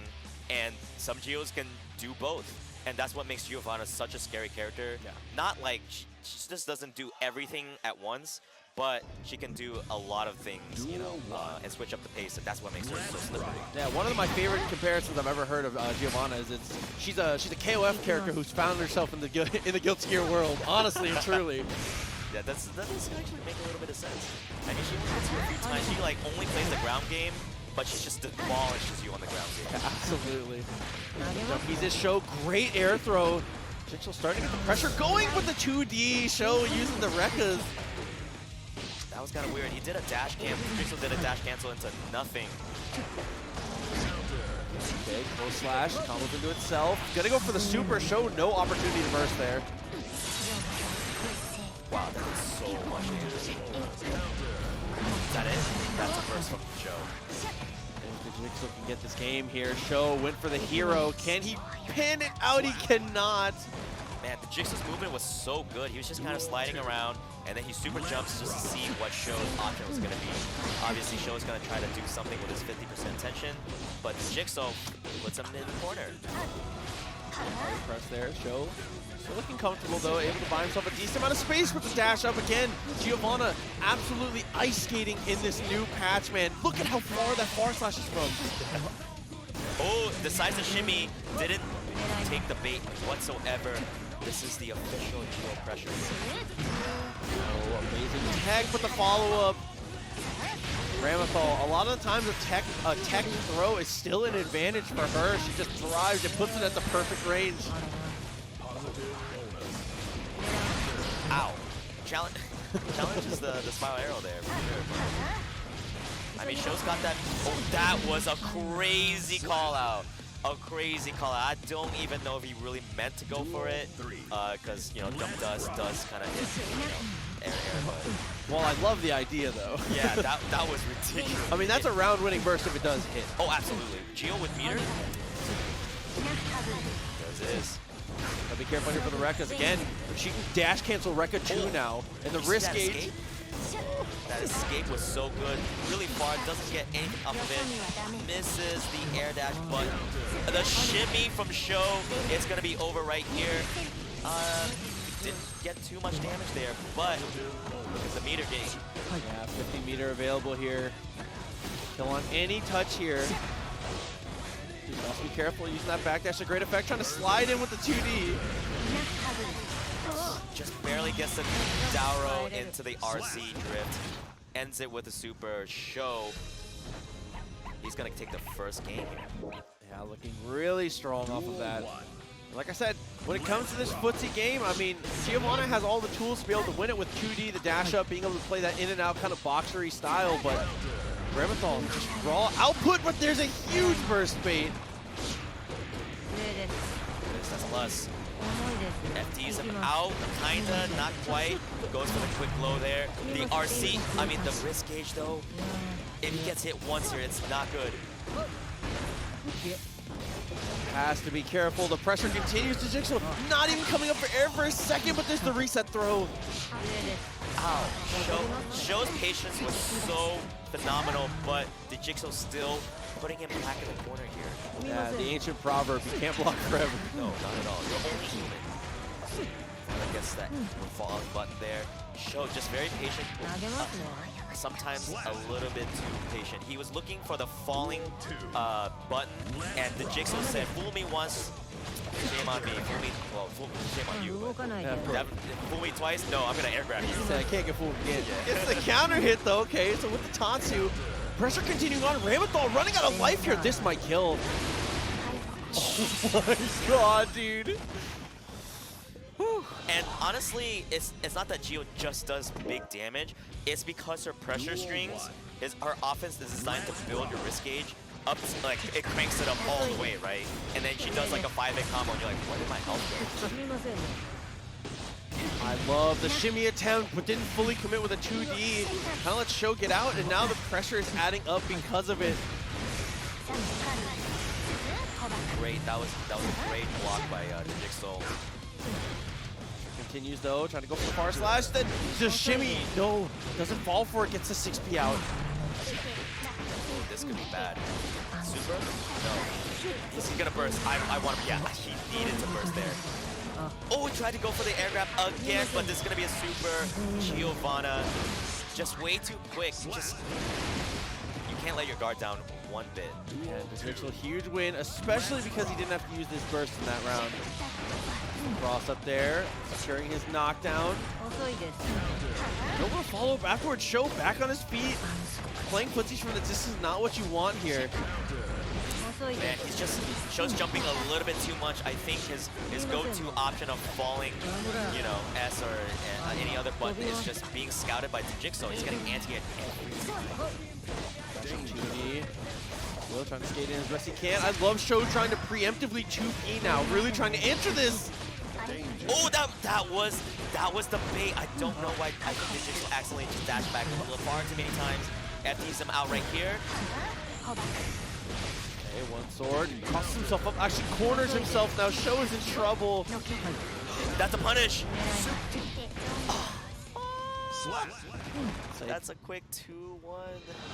and some Geos can do both. And that's what makes Giovanna such a scary character. Yeah. Not like, she just doesn't do everything at once, but she can do a lot of things, you know, and switch up the pace, and that's what makes her so slippery. Yeah, one of my favorite comparisons I've ever heard of Giovanna is she's a KOF character who's found herself in the Guilty Gear world, honestly and truly. Yeah, that does actually make a little bit of sense. I mean, she only hits you a few times. She like only plays the ground game, but she just demolishes you on the ground game. Yeah, absolutely. Jumpies this show, great air throw. Dejixal starting to get the pressure going with the 2D show using the Rekkas. That was kind of weird. He did a dash cancel. Dejixal did a dash cancel into nothing. Okay, close slash, combos into itself. Gonna go for the super show, no opportunity to burst there. Wow, that did so much damage. Is that it? That's a burst from the show. And Dejixal can get this game here. Show went for the hero. Can he pin it out? He cannot. Man, Dejixal's movement was so good. He was just kind of sliding around, and then he super jumps just to see what Show's option was going to be. Obviously, Show's going to try to do something with his 50% tension, but Dejixal puts him in the corner. Hard press there, Show. Still looking comfortable though, able to buy himself a decent amount of space with the dash up again. Giovanna absolutely ice skating in this new patch, man. Look at how far that far slash is from. Oh, decides to shimmy, didn't take the bait whatsoever. This is the official Geo pressure. Oh, amazing tag, but the follow-up. Ramlethal, a lot of the times a tech throw is still an advantage for her. She just drives and puts it at the perfect range. Ow. Challenges the spiral arrow there for sure. I mean, Show's got that. Oh, that was a crazy call out. A crazy call out. I don't even know if he really meant to go for it. Because, you know, jump does kind of hit, you know, air, but. Well, I love the idea though. Yeah, that was ridiculous. I mean, that's a round-winning burst if it does hit. Oh, absolutely. Geo with meter. There's this. Gotta be careful here for the Rekkas again. She can dash cancel Rekka 2 now. And the risk gauge. That escape was so good. Really far, doesn't get anything off of it. Misses the air dash, but the shimmy from Show, it's gonna be over right here. Didn't get too much damage there, but look at the meter gauge. Yeah, 50 meter available here. Kill on any touch here. Just must be careful using that backdash to great effect, trying to slide in with the 2D. Just barely gets the Dauro into the RC drift. Ends it with a super Show. He's gonna take the first game here. Yeah, looking really strong off of that. Like I said, when it comes to this footsie game, I mean, Giovanna has all the tools to be able to win it with 2D, the dash up, being able to play that in and out kind of boxery style, but Ramlethal just raw output, but there's a huge burst bait. That's plus. FTs him out, kinda, not quite. Goes for the quick low there. The RC, I mean the risk gauge though, if he gets hit once here, it's not good. Has to be careful. The pressure continues to Dejixal. Not even coming up for air for a second, but there's the reset throw. Ow. Show's patience was so phenomenal, but Dejixal still putting him back in the corner here. Yeah, the ancient proverb, you can't block forever. No, not at all. You're only human. I guess that fall out button there. Show just very patient. Sometimes a little bit too patient. He was looking for the falling button, and Dejixal said, "Fool me once, shame on me. Fool me, well, shame on you. But fool me twice? No, I'm gonna air grab you." I can't get fooled again. It's the counter hit though. Okay, so with the Tatsu, pressure continuing on. Ramlethal running out of life here. This might kill. Oh my god, dude. Whew. And honestly, it's not that Gio just does big damage. It's because her pressure strings, her offense is designed to build your risk gauge up, like it cranks it up all the way, right? And then she does like a 5-hit combo, and you're like, where did my health go? I love the shimmy attempt, but didn't fully commit with a 2D. Kind of let Sho get out, and now the pressure is adding up because of it. Great, that was a great block by Dejixal. Continues though, trying to go for the far slash, then just shimmy. No, doesn't fall for it, gets the 6P out. This could be bad. Super? No. He's gonna burst. I want him. Yeah, he needed to burst there. Oh, he tried to go for the air grab again, but this is gonna be a super. Giovanna, just way too quick. Just you can't let your guard down one bit. Yeah, Dejixal, huge win, especially because he didn't have to use this burst in that round. Cross up there, securing his knockdown. No more follow backwards. Sho back on his feet. Playing footsies from the distance is not what you want here. Man, he's just Sho's jumping a little bit too much. I think his go-to option of falling, you know, S or any other button is just being scouted by Dejixal. He's getting anti-hit every time. 2D. Will trying to skate in as best he can. I love Sho trying to preemptively 2P now. Really trying to answer this. Oh, that was the bait. I don't know why I think Dejixal accidentally just dashed back a little far too many times. FTs him out right here. Okay, one sword. Costs himself up. Actually corners himself now. Sho is in trouble. That's a punish. That's a quick 2-1.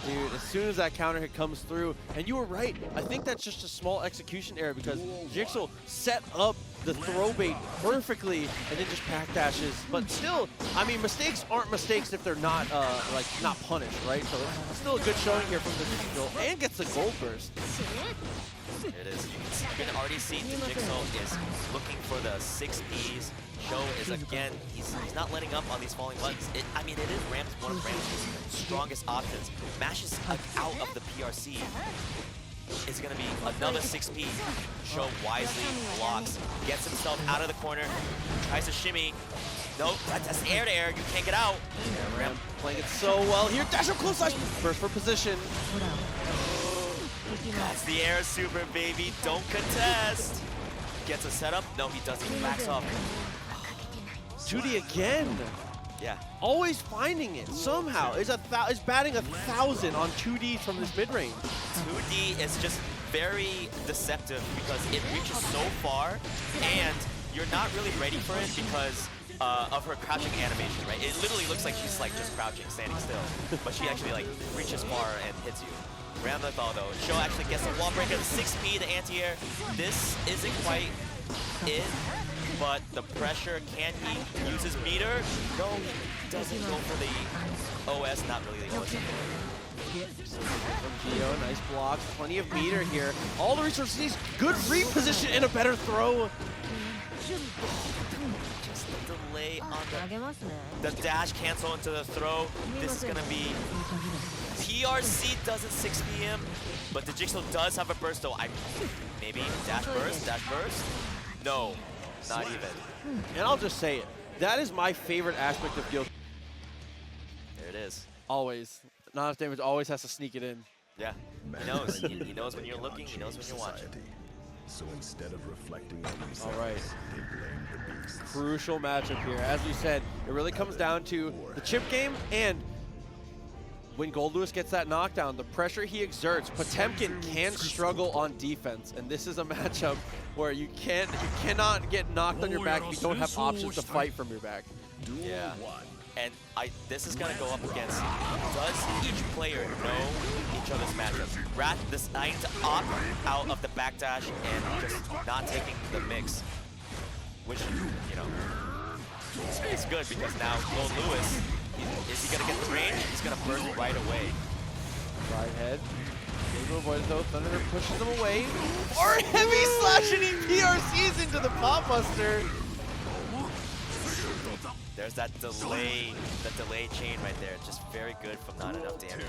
Dude, as soon as that counter hit comes through, and you were right, I think that's just a small execution error because Dejixal set up the throw bait perfectly and then just pack dashes. But still, I mean, mistakes aren't mistakes if they're not like not punished, right? So it's still a good showing here from Dejixal and gets the gold burst. It is. You can already see Dejixal is looking for the 6Ps. Sho is again, he's not letting up on these falling buttons. I mean, it is one of Ram's strongest options. Mashes out of the PRC is going to be another 6P. Sho wisely blocks, gets himself out of the corner, tries to shimmy. Nope, that's air to air. You can't get out. Yeah, Ram playing it so well here. Dash up close slash. Burst for position. That's the air super, baby. Don't contest. Gets a setup. No, he doesn't. He backs off. 2D again. Yeah. Always finding it somehow. Is batting 1,000 on 2D from this mid range. 2D is just very deceptive because it reaches so far, and you're not really ready for it because of her crouching animation, right? It literally looks like she's like just crouching, standing still, but she actually like reaches far and hits you. Ramlethal though, Sho actually gets the wall breaker, 6P, the anti-air. This isn't quite it, but the pressure, can he use his meter? No, he doesn't go for the OS, not really the OS. From Gio, nice blocks, plenty of meter here. All the resources needs, good reposition and a better throw. Just the delay on the dash cancel into the throw. This is gonna be TRC doesn't 6P him, but Dejixal does have a burst though. Maybe dash burst. No, not even. And I'll just say it. That is my favorite aspect of Gio. There it is. Always. Not enough damage always has to sneak it in. Yeah, he knows. He knows when you're looking, he knows when you're watching. So instead of reflecting on themselves, all right. they blame the beasts. Crucial matchup here. As you said, it really comes down to the Chipp game, and when Goldlewis gets that knockdown, the pressure he exerts, Potemkin can struggle on defense, and this is a matchup where you cannot get knocked on your back if you don't have options to fight from your back. Yeah. And this is gonna go up against, does each player know each other's matchups? Rath deciding to opt out of the backdash and just not taking the mix, which, you know, it's good because now Goldlewis, is he gonna get the range? He's gonna burst right away. Right head. Able to avoid it though. Thunder pushes him away. Or heavy slash and he PRCs into the Pop Buster. There's that delay chain right there. Just very good from not enough damage.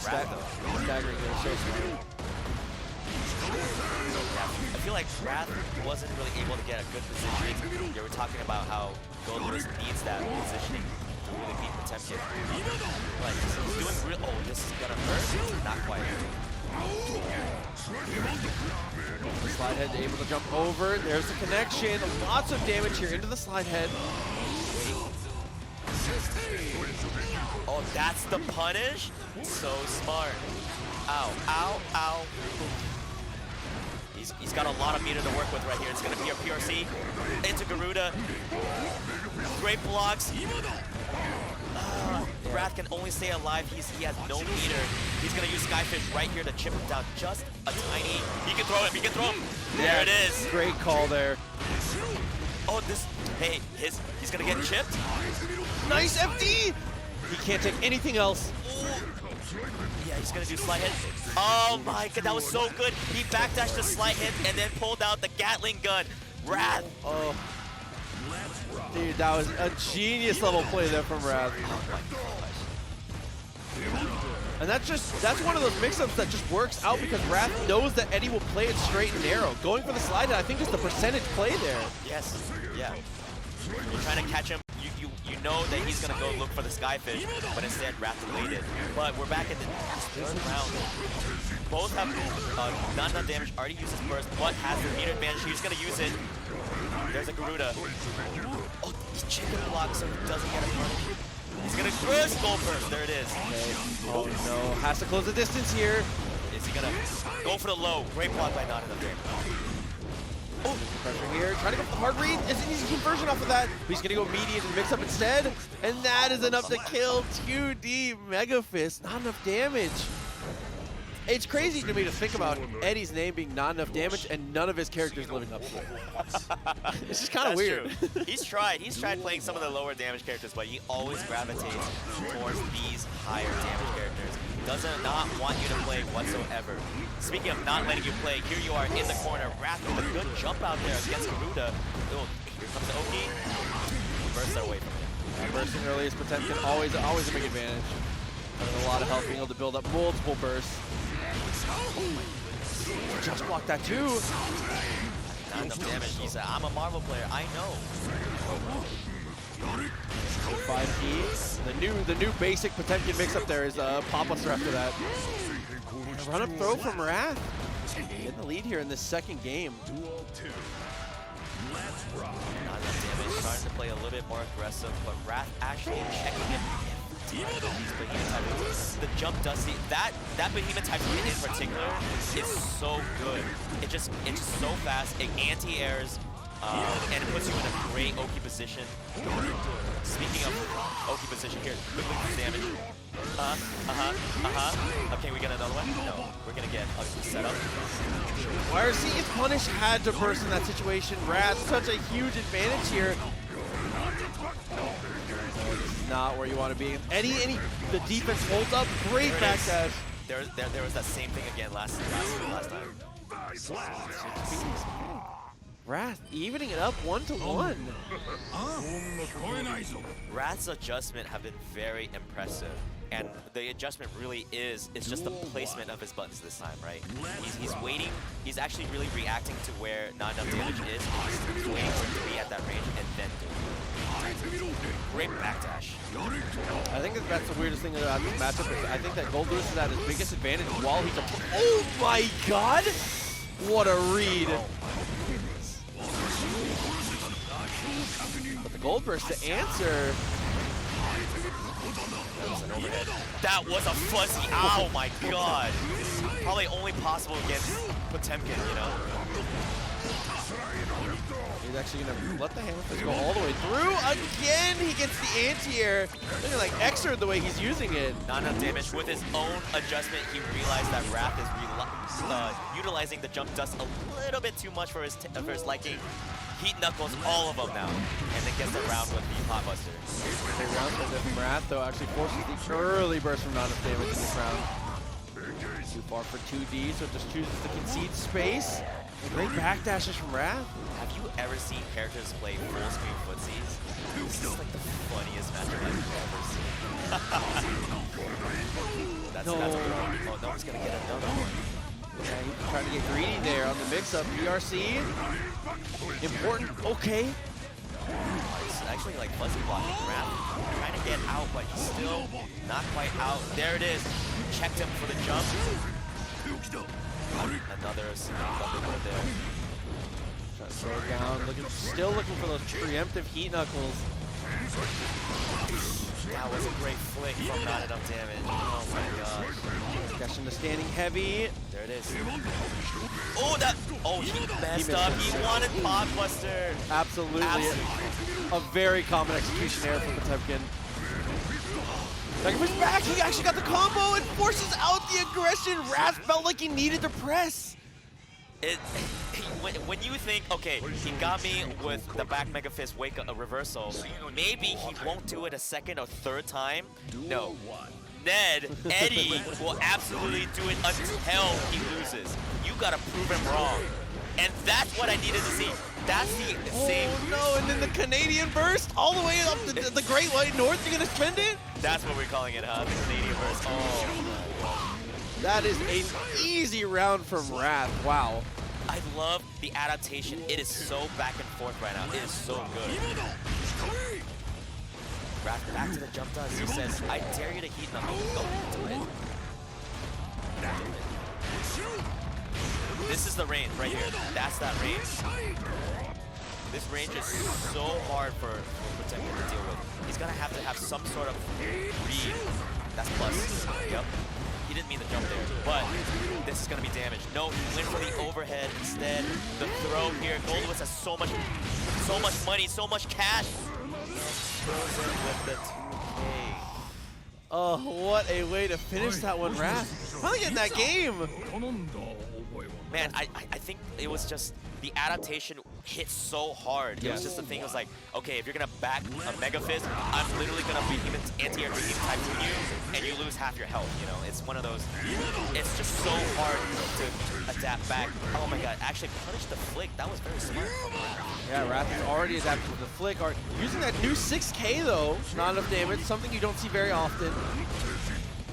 Rath though. Staggering there. So I feel feel like Rath wasn't really able to get a good positioning. You were talking about how Goldlewis needs that positioning to really beat Potemkin. Like, he's doing real. Oh, this is gonna hurt? Not quite. Slide head able to jump over. There's the connection. Lots of damage here into the slide head. Oh, that's the punish? So smart. Ow, ow, ow. He's got a lot of meter to work with right here. It's going to be a PRC into Garuda. Great blocks. Rath can only stay alive. He has no meter. He's going to use Skyfish right here to chip him down just a tiny. He can throw him. He can throw him. There it is. Great call there. Oh, this. Hey, he's going to get chipped. Nice FD. He can't take anything else. Yeah, he's gonna do slide hit. Oh my god, that was so good. He backdashed the slide hit and then pulled out the Gatling gun. Rath. Oh. Dude, that was a genius level play there from Rath. And that's one of those mix-ups that just works out because Rath knows that Eddie will play it straight and narrow. Going for the slide hit, I think, is the percentage play there. Yes, yeah. You're trying to catch him. You know that he's gonna go look for the Skyfish, but instead Rath delayed it. But we're back in the third round. Both have not enough damage, already used his burst, but has the meter advantage. He's gonna use it. There's a Garuda. Oh, he's chicken block so he doesn't get a punish. He's gonna burst gold burst. There it is. Okay. Oh no, has to close the distance here. Is he gonna go for the low? Great block by not enough damage. Oh, pressure here, trying to go for the hard read. It's an easy conversion off of that. But he's gonna go medium and mix up instead. And that is enough to kill 2D Mega Fist. Not enough damage. It's crazy to me to think about Eddie's name being not enough damage and none of his characters living up to it. It's just kind of weird. True. He's tried playing some of the lower damage characters, but he always gravitates towards these higher damage characters. Does not want you to play whatsoever. Speaking of not letting you play, here you are in the corner. Rath with a good jump out there against Garuda. Oh, here comes the Oki. Bursts that away from him. Bursting early is Potemkin, always a big advantage. Having a lot of health, being able to build up multiple bursts. Just blocked that too. Not enough damage. He said, I'm a Marvel player. I know. 5P. The new basic Potemkin mix up there is Pop-Ups after that. Run up throw from Rath. Getting the lead here in this second game. Not enough damage. Starting to play a little bit more aggressive, but Rath actually checking him. The jump does see that Behemoth type in particular is so good. It's just so fast. It anti-airs and it puts you in a great Oki position. Speaking of Oki position here, quickly damage. Okay, we get another one. No, we're gonna get a setup. YRC, if Punish had to burst in that situation, Rath such a huge advantage here. Not where you want to be. The defense holds up. Great backdash. There was that same thing again last time. Rath evening it up 1-1. Rath's adjustment have been very impressive. And the adjustment really is just the placement of his buttons this time, right? He's waiting. He's actually really reacting to where not enough damage is. He's waiting for it to be at that range and then doing it. Great backdash. I think that's the weirdest thing about this matchup. Is I think that Goldlewis is at his biggest advantage while he's oh my god! What a read! But the Gold Burst to answer. That was a fuzzy. Oh my god. Probably only possible against Potemkin, you know? He's actually going to let the hammer fist go all the way through. Again, he gets the anti-air. Looking like extra the way he's using it. Not enough damage. With his own adjustment, he realized that Rath is utilizing the jump dust a little bit too much for his liking. Heat knuckles all of them now, and then gets around with the pot buster. The round from Rath, though, actually forces the early burst from not enough damage in this round. Too far for 2D, so it just chooses to concede space. Great backdashes from Rath. Have you ever seen characters play full screen footsies? This is like the funniest matchup I've ever seen. That's a oh no, he's gonna get another one. Yeah, he's trying to get greedy there on the mix-up. PRC, important, okay. It's actually like fuzzy blocking Rath, trying to get out, but he's still not quite out. There it is. Checked him for the jump. Another thunderbolt there. Trying to slow it down. Still looking for those preemptive heat knuckles. That was a great flick from not enough damage. Oh my gosh. Catching the standing heavy. There it is. Oh, that. Oh, he messed up. He wanted Podbuster. Absolutely. A very common execution error from Potemkin. Back push back. He actually got the combo and forces out the aggression. Rath felt like he needed to press. When you think, okay, he got me with the back Mega Fist wake up a reversal, maybe he won't do it a second or third time. No. Eddie will absolutely do it until he loses. You gotta prove him wrong. And that's what I needed to see. That's the same. Oh no, and then the Canadian burst all the way up the Great White North. You're gonna spend it? That's what we're calling it, huh? The Canadian burst. Oh. That is an easy round from Rath. Wow. I love the adaptation. It is so back and forth right now. It is so good. Rath back to the jump dance. He says, I dare you to heat knuckle. Go ahead, do it. This is the range right here. That's that range. This range is so hard for Potemkin to deal with. He's gonna have to have some sort of read. That's plus. Yep. He didn't mean the jump there, but this is gonna be damage. No, he went for the overhead instead. The throw here. Goldlewis has so much money, so much cash. Throws in with the 2K. Oh, what a way to finish that one, Rath. Finally getting that game. Man, I think it was just the adaptation hit so hard. It was just the thing. It was like, okay, if you're gonna back a Mega Fist, I'm literally gonna anti-air beam type to you, and you lose half your health. You know, it's one of those. It's just so hard to adapt back. Oh my God! Actually, punish the flick. That was very smart from Rath. Yeah, Rath has already adapted to the flick. Using that new 6K though, not enough damage. Something you don't see very often.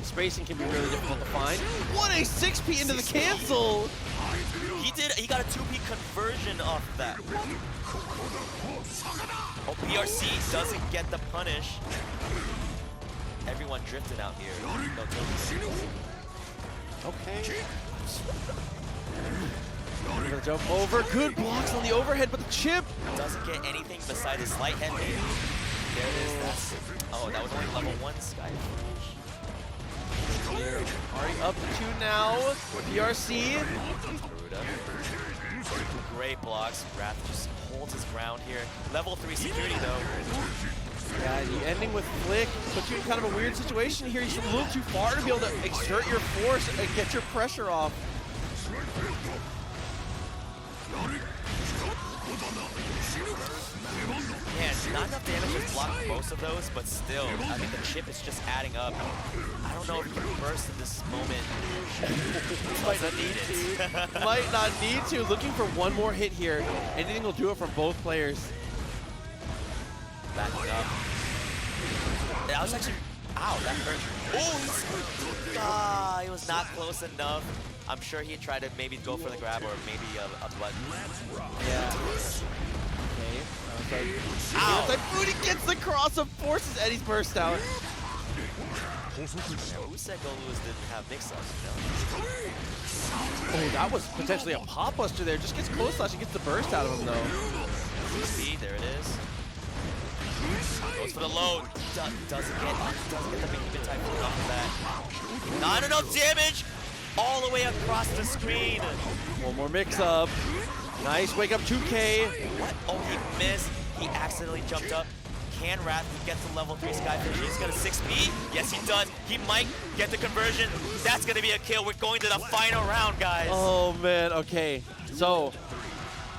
Spacing can be really difficult to find. What a 6P into the cancel! He got a 2P conversion off of that. Oh, PRC doesn't get the punish. Everyone drifted out here. No okay. Gonna jump over. Good blocks on the overhead, but the Chipp doesn't get anything besides his light head maybe. There it is. Oh, that was only level 1 Sky. Already up to 2 now. PRC. Great blocks. Rath just holds his ground here. Level 3 security though. Yeah, the ending with flick puts you in kind of a weird situation here. You're a little too far to be able to exert your force and get your pressure off. Man, not enough damage to block most of those, but still, I think the Chipp is just adding up. I don't know if he can burst in this moment. Might not need to. Might not need to. Looking for one more hit here. Anything will do it from both players. Backing up. That was actually, ow, that hurt. Oh, he was not close enough. I'm sure he tried to maybe go for the grab or maybe a button. Yeah. Okay. Ow! Like Booty gets the cross and forces Eddie's burst out. Who said Goldlewis didn't have mix-ups, you know? Oh, that was potentially a pop buster there. Just gets close slash and gets the burst out of him though. Speed, there it is. Goes for the load. Doesn't get the behemoth type off of that. Not enough damage! All the way across the screen. One more mix-up. Nice wake up 2K. What? Oh, he missed. He accidentally jumped up. Can Rath get to level 3 Skyfish? He's got a 6P. Yes, he does. He might get the conversion. That's going to be a kill. We're going to the final round, guys. Oh, man. Okay. So,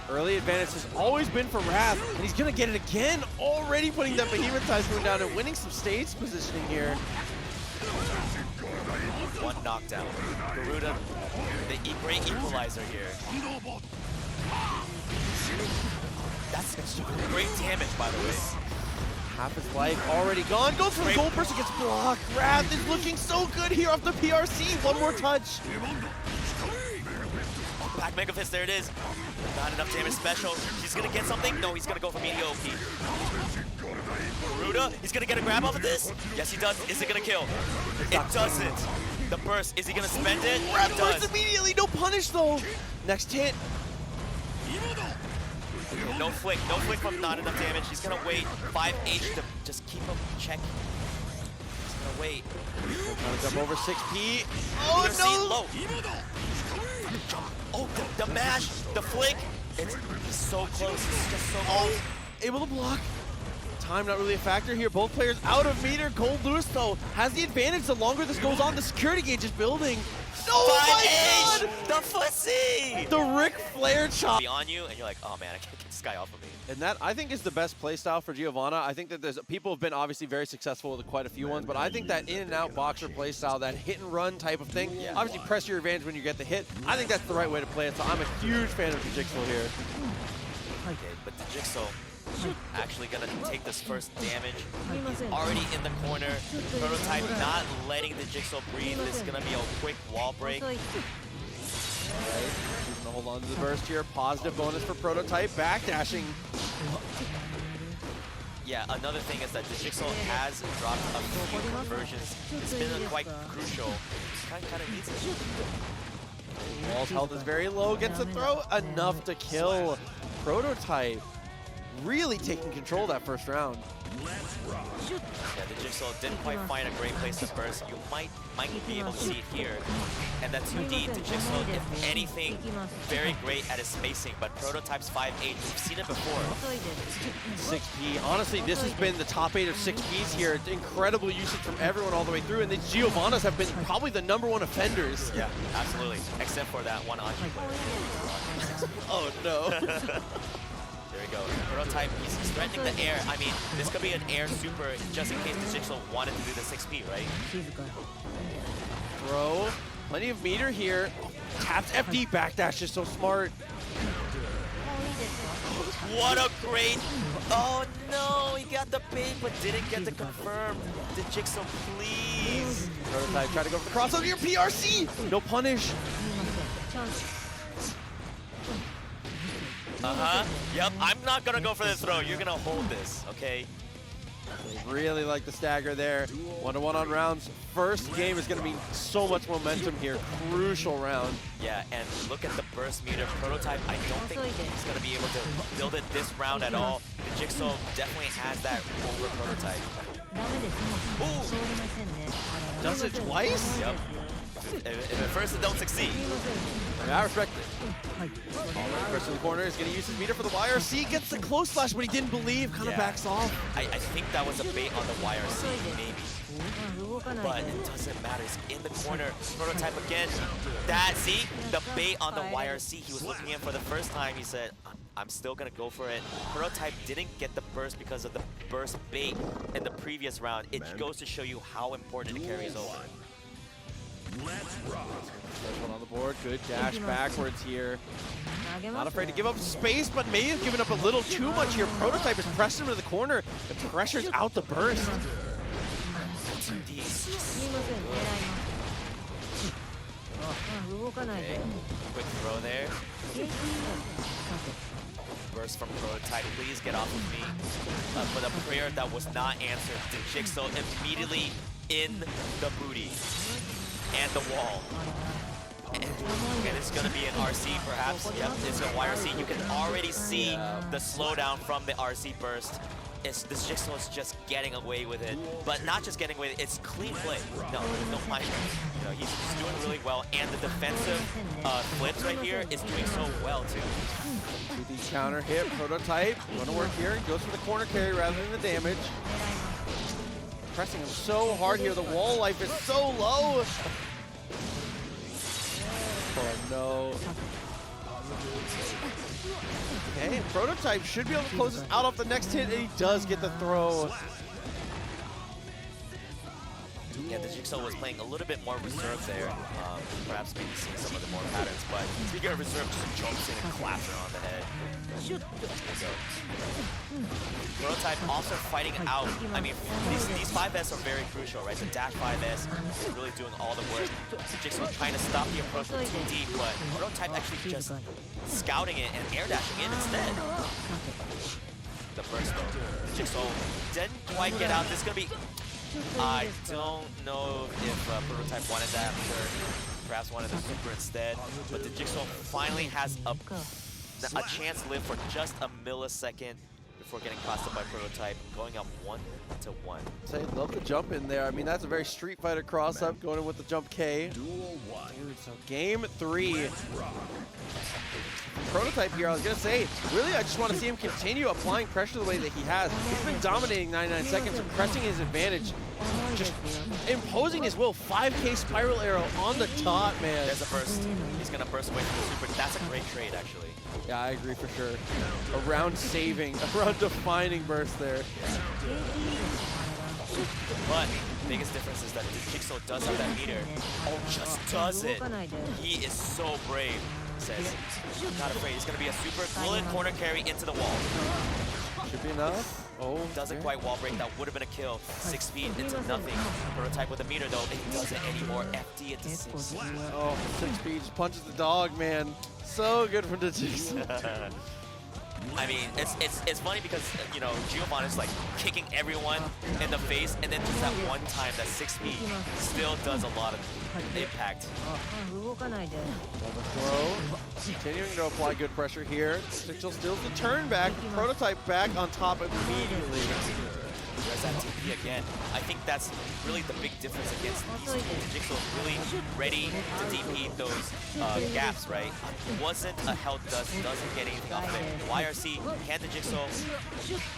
early advantage has always been for Rath, and he's going to get it again. Already putting that behemoth typhoon down and winning some stage positioning here. One knockdown. Garuda, the great equalizer here. That's great damage, by the way. Half his life already gone. Goes for the gold burst, gets blocked. Rath is looking so good here off the PRC. One more touch. Mega Fist, there it is. Not enough damage special. He's gonna get something? No, he's gonna go for mediocre. Ruda, he's gonna get a grab off of this? Yes, he does. Is it gonna kill? It doesn't. The burst, is he gonna spend it? Rath He bursts does. immediately, no punish though. Next hit. No flick from not enough damage. He's gonna wait 5H to just keep him in check. He's gonna wait. Trying to jump over 6P. Oh Oh no! Oh, the mash, the flick. He's so close. He's just so close. Able to block. Time not really a factor here. Both players out of meter. Goldlewis though has the advantage. The longer this goes on, the security gauge is building. Oh my god! The fussy! The Ric Flair chop. Be on you, and you're like, oh man, I can't get this guy off of me. And that, I think, is the best playstyle for Giovanna. I think that people have been obviously very successful with quite a few ones, but I think that in and out boxer playstyle, that hit and run type of thing, obviously press your advantage when you get the hit. I think that's the right way to play it, so I'm a huge fan of Dejixal here. Okay, but Dejixal actually gonna take this first damage. He's already in the corner. Prototype not letting Dejixal breathe. This is gonna be a quick wall break. Choosing to hold on to the burst here. Positive bonus for Prototype. Backdashing. Yeah, another thing is that Dejixal has dropped a few conversions. It's been quite crucial. Kind of needs it. Wall's health is very low. Gets a throw. Enough to kill Prototype. Really taking control that first round. Yeah, Dejixal didn't quite find a great place to burst. You might be able to see it here. And that 2D, Dejixal, if anything, very great at his spacing, but Prototype's 5-8, we've seen it before. 6P. Honestly, this has been the top 8 of 6Ps here. Incredible usage from everyone all the way through, and the Giovannas have been probably the #1 offenders. Yeah, absolutely. Except for that one Anji player. Oh no. There we go. Prototype, he's threatening the air. I mean, this could be an air super just in case Dejixal wanted to do the 6P, right? Throw. Plenty of meter here. Taps FD backdash is so smart. What a great... Oh no, he got the bait but didn't get to confirm. Dejixal, please. Prototype try to go for the crossover here. PRC. No punish. Yep, I'm not gonna go for the throw. You're gonna hold this, okay? They really like the stagger there. 1-1 on rounds. First game is gonna be so much momentum here. Crucial round. Yeah, and look at the burst meter. Prototype, I don't think he's gonna be able to build it this round at all. Dejixal definitely has that over Prototype. Ooh! Does it twice? Yep. If at first it don't succeed. I respect it. Person in the corner is going to use his meter for the YRC. Gets the close slash, but he didn't believe. Kind of backs off. I think that was a bait on the YRC, maybe. But it doesn't matter. He's in the corner. Prototype again. See? The bait on the YRC. He was looking in for the first time. He said, I'm still going to go for it. Prototype didn't get the burst because of the burst bait in the previous round. It goes to show you how important the carry is over. First one on the board. Good dash backwards here. Not afraid to give up space, but may have given up a little too much here. Prototype has pressed him to the corner. The pressure's out the burst. 2Ds. Okay. Quick throw there. Burst from Prototype. Please get off of me. For the prayer that was not answered, Dejixal immediately in the booty. And the wall. And it's going to be an RC perhaps. Yep, it's a YRC. You can already see the slowdown from the RC burst. This Dejixal is just getting away with it. But not just getting away with it, it's clean play. No, don't mind him. You know, he's doing really well. And the defensive flips right here is doing so well too. To the counter hit, Prototype. Going to work here. Goes for the corner carry rather than the damage. Pressing him so hard here. The wall life is so low. Oh no. Okay, Prototype should be able to close this out off the next hit, and he does get the throw. Yeah, Dejixal was playing a little bit more reserve there. Perhaps maybe seeing some of the more patterns. But speaking of reserve, just jumps in and claps her on the head. Prototype also fighting out. I mean, these 5S are very crucial, right? The dash 5S is really doing all the work. Dejixal trying to stop the approach from too deep, but Prototype actually just scouting it and air dashing in instead. The burst though. Dejixal didn't quite get out. This is gonna be. I don't know if Prototype wanted that. I'm sure perhaps wanted the super instead. But Dejixal finally has a chance to live for just a millisecond before getting crossed up by Prototype, going up 1-1. Say, love the jump in there. I mean, that's a very Street Fighter cross-up, going in with the jump K. Dude, so game 3. Prototype here, I was going to say, really, I just want to see him continue applying pressure the way that he has. He's been dominating 99 seconds, pressing his advantage, just imposing his will. 5K spiral arrow on the top, man. There's a burst. He's going to burst away from the super. That's a great trade, actually. Yeah, I agree for sure. A round saving, a round defining burst there. But biggest difference is that Dejixal does have that meter. Oh, just does it. He is so brave. Says, not afraid. He's going to be a super bullet corner carry into the wall. Should be enough. Oh, doesn't quite wall break. That would have been a kill. 6 feet into nothing. Prototype with a meter though. It doesn't anymore. FD at the 6. Oh, 6 feet just punches the dog, man. So good from Dejixal. I mean, it's funny because, you know, Giovanna is like kicking everyone in the face, and then just that one time, that 6 feet still does a lot of impact. Throw. Continuing to apply good pressure here. Dejixal still the turn back. Prototype back on top immediately. There's that TP again. I think that's really the big difference against these two. Dejixal is really ready to TP those gaps, right? Wasn't a health dust, doesn't get anything off of it. YRC, can Dejixal?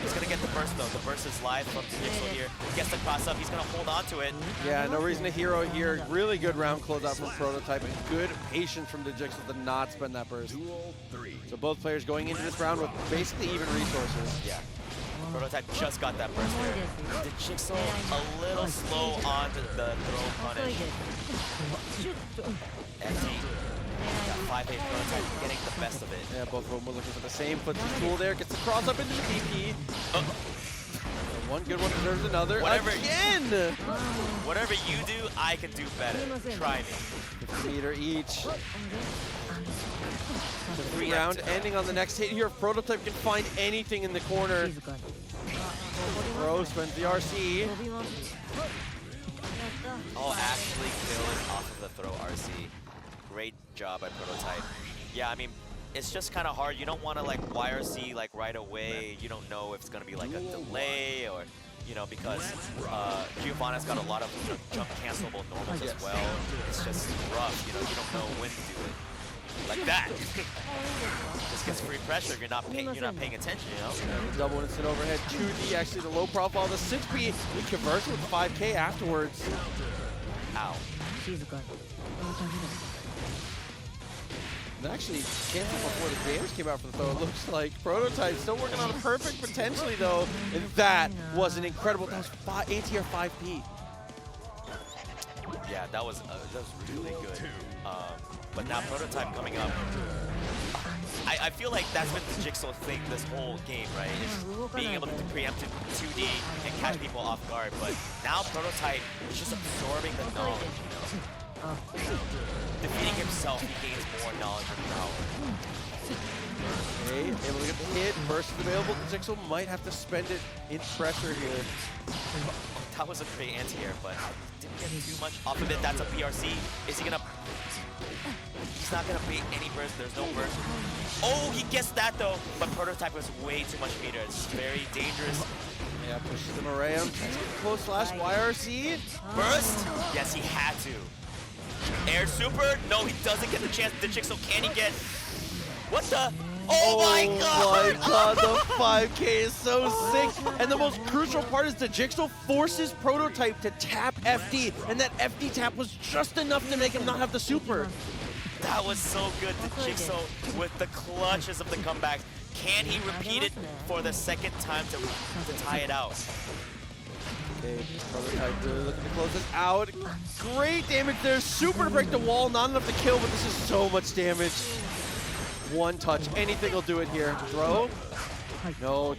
He's gonna get the burst though. The burst is live from Dejixal here. Gets the cross up, he's gonna hold on to it. Yeah, no reason to hero here. Really good round closeout from Prototype and good patience from Dejixal to not spend that burst. So both players going into this round with basically even resources. Yeah. Prototype just got that burst there. Dejixal a little slow on the throw punish. FD, that 5-8 Prototype getting the best of it. Yeah, both of them were looking for the same. Puts the tool there, gets the cross up into the DP. One good one deserves another. Again! Whatever you do, I can do better. Try me. 50 meter each. The 3 round ending on the next hit here. If Prototype can find anything in the corner. Throw spends the RC. Oh, actually kills off of the throw RC. Great job by Prototype. Yeah, I mean, it's just kind of hard. You don't want to like YRC like right away. You don't know if it's going to be like a delay or, you know, because Giovanna's got a lot of jump cancelable normals as well. It's just rough, you know, you don't know when to do it. Like that. Just gets free pressure if you're not paying attention, you know? Yeah, the double instant overhead 2D, actually the low profile, the 6B, he converts with 5K afterwards. Ow. And actually canceled before the damage came out from the throw. It looks like Prototype still working on a perfect potentially though. And that was an incredible, that was anti-air 5P. Yeah, that was really good. But now Prototype coming up. I feel like that's been Dejixal's thing this whole game, right? Is being able to preempt 2D and catch people off guard. But now Prototype is just absorbing the knowledge, you know? Defeating himself, he gains more knowledge and power. Okay, able to get the hit. Burst is available. Dejixal might have to spend it in pressure here. That was a great anti-air, but didn't get too much off of it. That's a PRC. Is he gonna... He's not gonna bait any burst. There's no burst. Oh, he gets that though, but Prototype was way too much meter. It's very dangerous. Yeah, pushes him around. Close slash YRC. Burst? Yes, he had to. Air super? No, he doesn't get the chance. Dejixal, can he get... What the... Oh my god! My god, the 5K is so sick. And the most crucial part is Dejixal forces Prototype to tap FD, and that FD tap was just enough to make him not have the super. That was so good. Dejixal with the clutches of the comeback. Can he repeat it for the second time to tie it out? Okay, Prototype really looking to close this out. Great damage there. Super to break the wall. Not enough to kill, but this is so much damage. One touch, anything will do it here. Throw? No.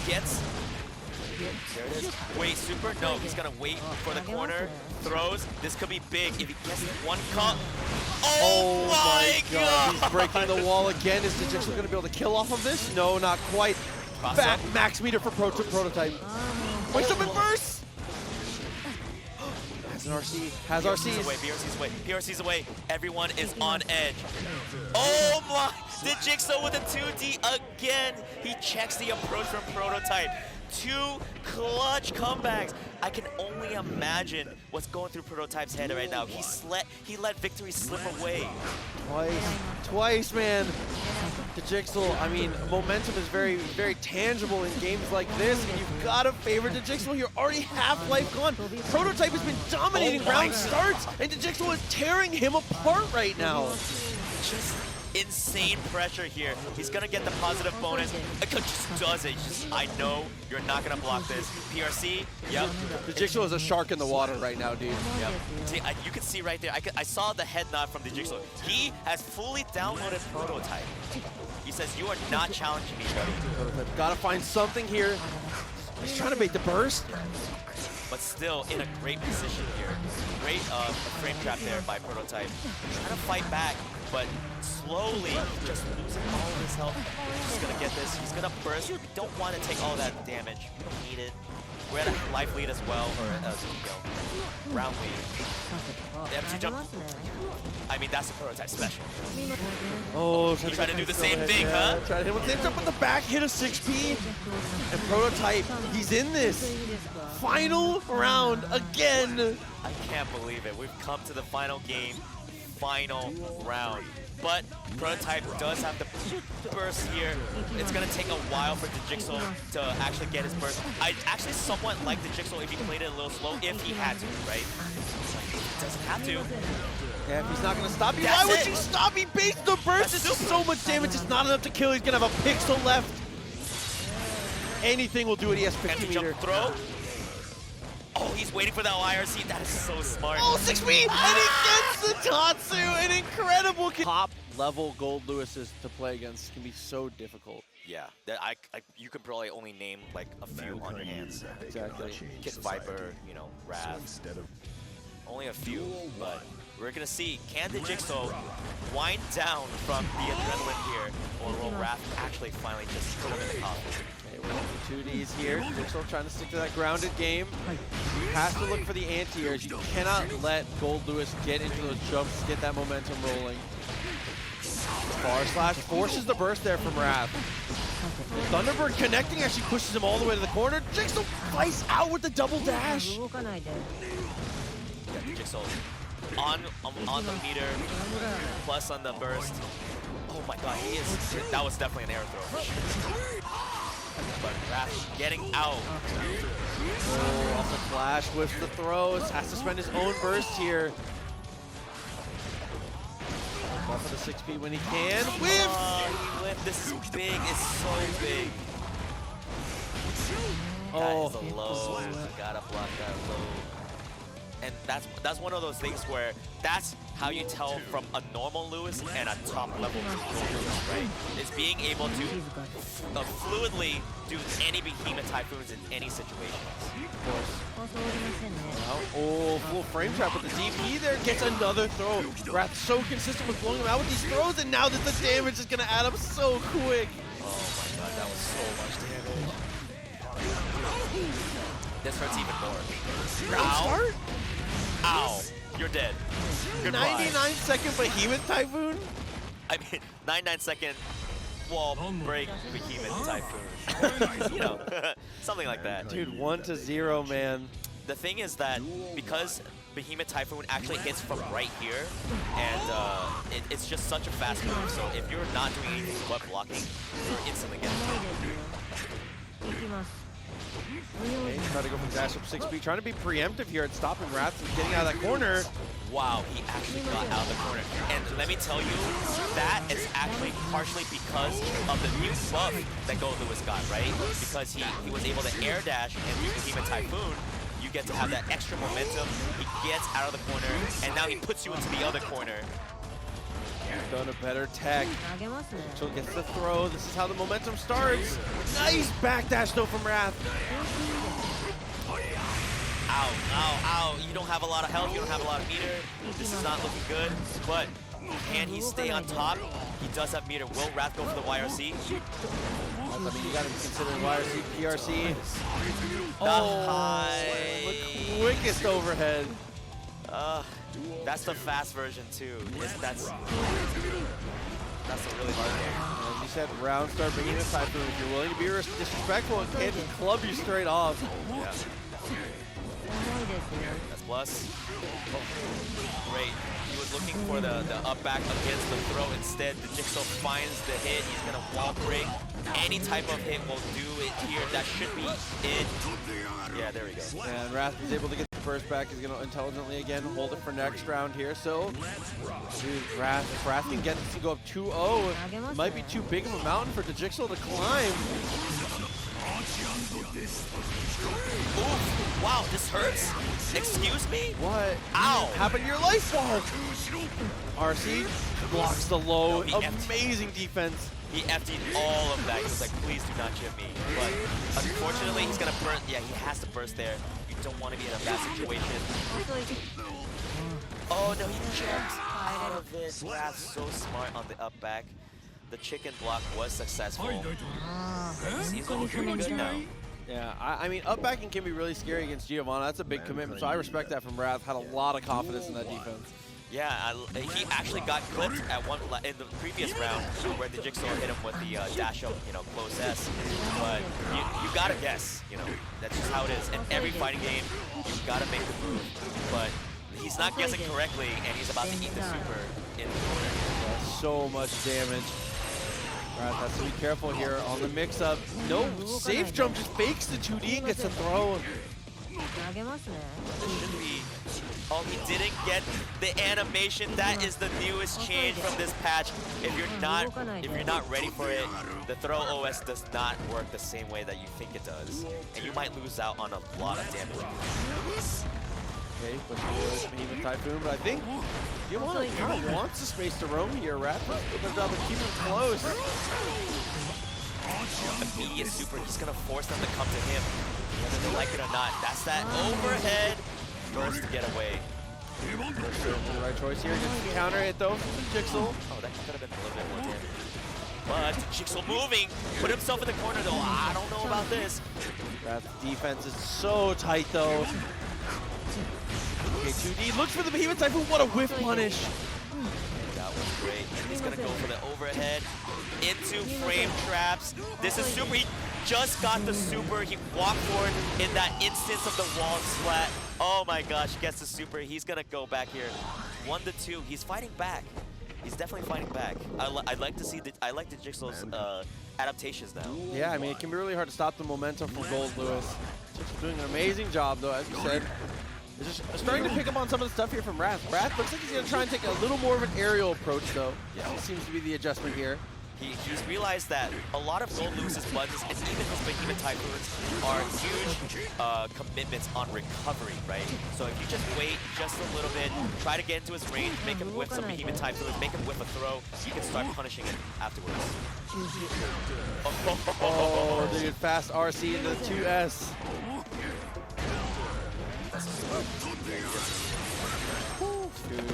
Gets. There it is. Wait, super? No, he's gonna wait for the corner. Throws. This could be big if he gets one cut. Oh my god! He's breaking the wall again. Is Dejixal going to be able to kill off of this? No, not quite. Back max meter for prototype. Wakes up and bursts! Has an RC. Has RCs. Away, PRC's away. PRC's away. Everyone is on edge. Oh my! Dejixal with a 2D again. He checks the approach from prototype. 2 clutch comebacks. I can only imagine what's going through Prototype's head right now. He let victory slip away. Twice, man. Dejixal, I mean, momentum is very, very tangible in games like this, and you've got to favor Dejixal. You're already half life gone. Prototype has been dominating round starts, and Dejixal is tearing him apart right now. Just insane pressure here. He's gonna get the positive bonus. Just does it. I know you're not gonna block this. PRC, yep. Dejixal is a shark in the water right now, dude. Yep. See, you can see right there. I saw the head nod from Dejixal. He has fully downloaded Prototype. He says, "You are not challenging me, buddy." Gotta find something here. He's trying to bait the burst. But still in a great position here. Great frame trap there by Prototype. Trying to fight back, but slowly just losing all of his health. He's just gonna get this. He's gonna burst. We don't want to take all that damage. We don't need it. We're at a life lead as well, or round lead. The empty jump. I mean, that's a Prototype special. Oh, he's trying to do the same thing, huh? Trying to hit with the jump with the back hit of 6P. And Prototype, he's in this. Final round again. I can't believe it. We've come to the final game, final round. But Prototype does have the burst here. It's going to take a while for Dejixal to actually get his burst. I actually somewhat like Dejixal if he played it a little slow, if he had to, right? He doesn't have to. Yeah, if he's not going to stop you, why would you stop? He baits the burst. It's just so much damage. It's not enough to kill. He's going to have a pixel left. Anything will do it. He has 50 meter. Throw. Oh, he's waiting for that IRC. That is so smart. Oh, 6P! And he gets the Tatsu! An incredible top level Goldlewises to play against can be so difficult. Yeah, you could probably only name like a few on your hands. Exactly. Kid Viper, you know, Rath. Only a few, but we're gonna see, can Dejixal wind down from the adrenaline here, or will Rath actually finally just put him in the coffin? Okay, we're the 2Ds here. Dejixal trying to stick to that grounded game. You have to look for the anti-airs. You cannot let Goldlewis get into those jumps, get that momentum rolling. Bar slash forces the burst there from Rath. Thunderbird connecting actually pushes him all the way to the corner. Dejixal fights out with the double dash. Dejixal on the meter, plus on the burst. Oh my god, that was definitely an air throw. But Rath getting out. Oh, off the flash, whiffs the throws, has to spend his own burst here. Off of the 6P when he can. Whiff! This is big, it's so big. Oh, that is a low. Gotta block that low. And that's one of those things where that's how you tell from a normal Lewis and a top level Lewis, right? Is being able to fluidly do any behemoth typhoons in any situation. Oh, full frame trap with the DP there, gets another throw. Rath so consistent with blowing him out with these throws, and now that the damage is gonna add up so quick. Oh my god, that was so much damage. This hurts even more. Round start? Ow, you're dead. Goodbye. 99-second behemoth typhoon? I mean, 99-second wall break behemoth typhoon. You know, something like that. Dude, 1-0, man. The thing is that because Behemoth Typhoon actually hits from right here, and it's just such a fast move, so if you're not doing anything but blocking, you're instantly getting hit. Okay, trying to go for dash up 6B, trying to be preemptive here at stopping Rath from getting out of that corner. Wow, he actually got out of the corner. And let me tell you, that is actually partially because of the new buff that Goldlewis got, right? Because he was able to air dash and do Behemoth Typhoon. You get to have that extra momentum. He gets out of the corner, and now he puts you into the other corner. Done a better tech. Dejixal gets the throw. This is how the momentum starts. Nice backdash though from Rath. Ow, ow, ow. You don't have a lot of health. You don't have a lot of meter. This is not looking good. But can he stay on top? He does have meter. Will Rath go for the YRC? I mean, you got to be considering YRC, PRC. The quickest overhead. That's the fast version too. That's a really hard game. As you said, round start bringing a Typhoon. If you're willing to be disrespectful, it can't just club you straight off. Yeah. That's plus. Great. He was looking for the up back against the throw. Instead, Dejixal finds the hit. He's going to wall break. Any type of hit will do it here. That should be it. Yeah, there we go. And Rath is able to get the first back. He's going to intelligently again hold it for next round here. So, dude, if Rath can get this to go up 2-0, it might be too big of a mountain for Dejixal to climb. Ooh, wow, this hurts. Excuse me? What? Ow! Happened to your life bar? RC blocks the low. No, amazing defense. He FD'd all of that. He was like, please do not chip me. But unfortunately, he's going to burst. Yeah, he has to burst there. You don't want to be in a bad situation. Oh, no, he jumped out of it. Rath's so smart on the up back. The chicken block was successful. He's looking pretty good now. Yeah, I mean, up backing can be really scary against Giovanna. That's a big commitment, so I respect that from Rath. Had a lot of confidence in that defense. Yeah, he actually got clipped at in the previous round where Dejixal hit him with the dash up, close S. But you gotta guess, that's just how it is. In every fighting game, you gotta make the move. But he's not guessing correctly, and he's about to eat the super in the corner. Yeah, so much damage. Rath has to be careful here on the mix-up. No safe jump, just fakes the 2D and gets a throw. This should be. Oh, he didn't get the animation. That is the newest change from this patch. If you're not ready for it, the throw OS does not work the same way that you think it does, and you might lose out on a lot of damage. Okay, push the Behemoth Typhoon, but I think Giovanna kind of wants the space to roam here. Rath does double keep him close. Immediate super, he's gonna force them to come to him, whether they like it or not. That's that overhead burst to get away. The right choice here. Gets the counter hit though from Dejixal. Oh, that could have been a little bit more damage. But Dejixal moving, put himself in the corner though. I don't know about this. Rath's defense is so tight though. Okay, 2D looks for the Behemoth Typhoon. What a whiff punish. That was great. He's gonna go for the overhead into frame traps. This is super. He just got the super. He walked forward in that instance of the wall splat. Oh my gosh, he gets the super. He's gonna go back here. 1-2. He's fighting back. He's definitely fighting back. I'd like to see I like the Dejixal's adaptations now. Yeah, I mean it can be really hard to stop the momentum from Goldlewis. Dejixal doing an amazing job though, as you said. They're just starting to pick up on some of the stuff here from Rath. Rath looks like he's gonna try and take a little more of an aerial approach though. Yeah, this seems to be the adjustment here. He's realized that a lot of Goldlewis's buttons and even his Behemoth Typhoons are huge commitments on recovery, right? So if you just wait just a little bit, try to get into his range, make him whiff some Behemoth Typhoons, make him whiff a throw, you can start punishing it afterwards. Oh, dude, fast RC into the 2S.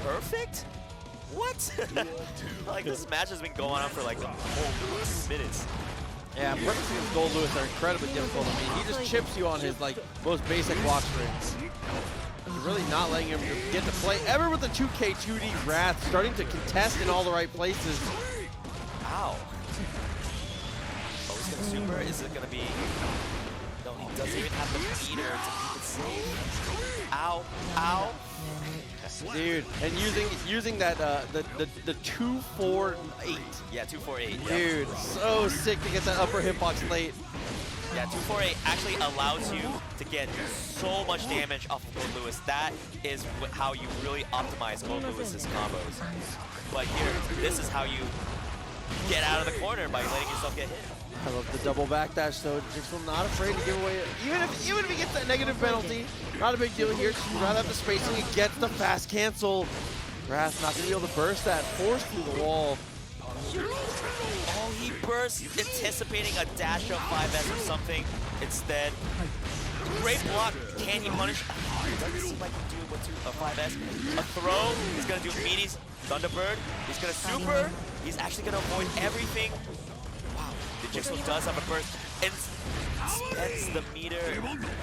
Perfect? What? Like this match has been going on for like a whole 2 minutes. Yeah, perfects against Goldlewis are incredibly difficult. I mean, he just chips you on his most basic block strings. You're really not letting him get to play ever with the 2K 2D. Rath starting to contest in all the right places. Ow. Oh, he's gonna super? Is it gonna be? No, he doesn't even have the meter to keep it safe. Ow. Ow. Dude, and using that the 2-4-8. Yeah, 2-4-8. Dude, so sick to get that upper hitbox late. Yeah, 2-4-8 actually allows you to get so much damage off of Goldlewis. That is how you really optimize Goldlewis's combos. But here, this is how you get out of the corner by letting yourself get hit. I love the double backdash though. Dejixal not afraid to give away it. Even if he gets that negative penalty, not a big deal here. Just rather have the spacing and gets the fast cancel. Rath not gonna be able to burst that, force through the wall. Oh, he burst, anticipating a dash of 5S or something. Instead, great block. Can he punish? It doesn't seem like he do what's a 5S. A throw. He's gonna do meaties. Thunderbird. He's gonna super. He's actually gonna avoid everything. Wow. Dejixal does have a burst and spends the meter.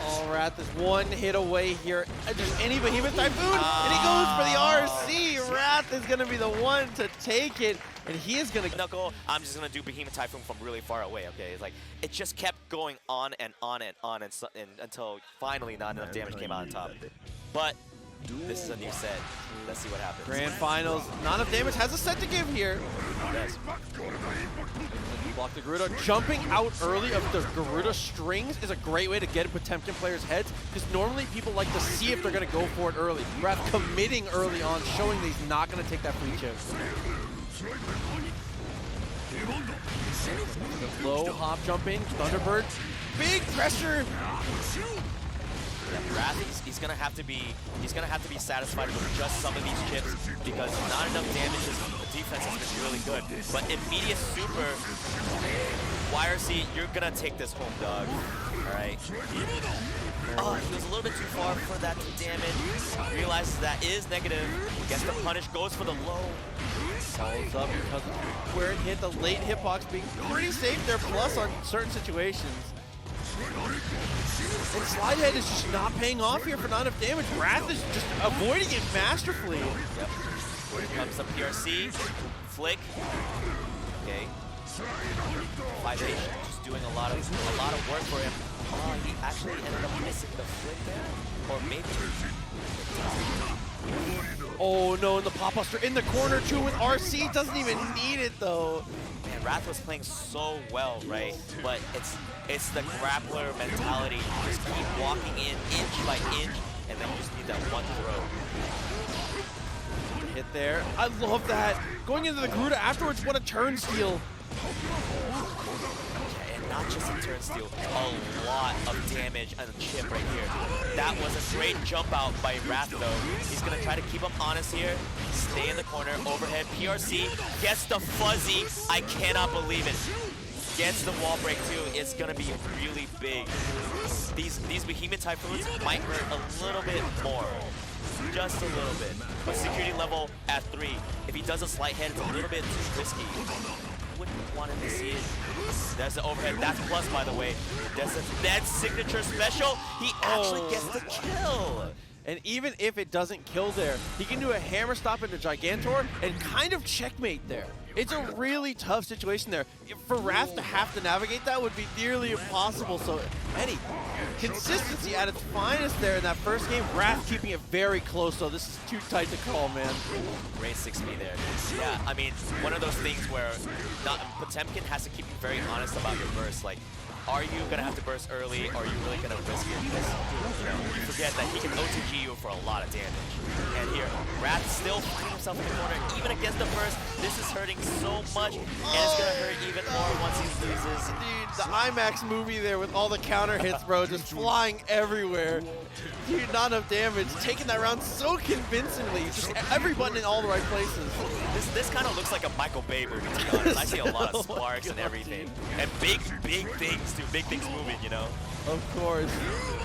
Oh, Rath is one hit away here. Just any Behemoth Typhoon, and he goes for the RC. Rath is gonna be the one to take it, and he is gonna Knuckle. I'm just gonna do Behemoth Typhoon from really far away. Okay, it's like it just kept going on and on and on and until finally not enough damage came out on top. But this is a new set. Let's see what happens. Grand Finals, not enough damage, has a set to give here. Yes. Block the Garuda. Jumping out early of the Garuda strings is a great way to get in Potemkin players' heads, because normally people like to see if they're going to go for it early. Rath committing early on, showing that he's not going to take that free chip. The low hop jumping, Thunderbird. Big pressure. Yeah, Rath, he's gonna have to be satisfied with just some of these chips because not enough damage. The defense has been really good. But immediate super, YRC, you're gonna take this home, dog. All right. Oh, he was a little bit too far for that damage. Realizes that is negative. Gets the punish, goes for the low. Follows up because of where it hit, the late hitbox being pretty safe there, plus on certain situations. And Slidehead is just not paying off here for not enough damage. Rath is just avoiding it masterfully. Yep. Here comes the PRC. Flick. Okay. 5H just doing a lot of work for him. Oh, he actually ended up missing the flick there. Or maybe. Oh no, and the Pop Buster in the corner too with RC. Doesn't even need it though. Man, Rath was playing so well, right? But it's the grappler mentality. You just keep walking in inch by inch, and then you just need that one throw. Hit there. I love that. Going into the Garuda afterwards, what a turnstile. And not just a turnstile, a lot of damage on the chip right here. That was a great jump out by Rath though. He's gonna try to keep him honest here. Stay in the corner, overhead, PRC, gets the fuzzy. I cannot believe it. Gets the wall break too. It's gonna be really big. These Behemoth Typhoons might hurt a little bit more. Just a little bit. But security level at 3. If he does a slight head, it's a little bit too risky. Wouldn't want him to see it. There's the overhead. That's plus, by the way. There's a dead signature special. He actually gets the kill. And even if it doesn't kill there, he can do a hammer stop into Gigantor and kind of checkmate there. It's a really tough situation there. For Rath to have to navigate that would be nearly impossible. So, Eddie, consistency at its finest there in that first game. Rath keeping it very close, so this is too tight to call, man. Great 6B there. Yeah, I mean, one of those things where Potemkin has to keep you very honest about your burst. Like, are you going to have to burst early, or are you really going to risk it? Because, you forget that he can OTG you for a lot of damage. And here, Rath still finding himself in the corner, even against the burst. This is hurting so much, and it's going to hurt even more once he loses. Dude, the IMAX movie there with all the counter hits, bro, just flying everywhere. Dude, not enough damage. Taking that round so convincingly. Just every button in all the right places. This kind of looks like a Michael Bay movie, to be honest. I see a lot of sparks and everything. And big things, too. Big things moving, you know? Of course.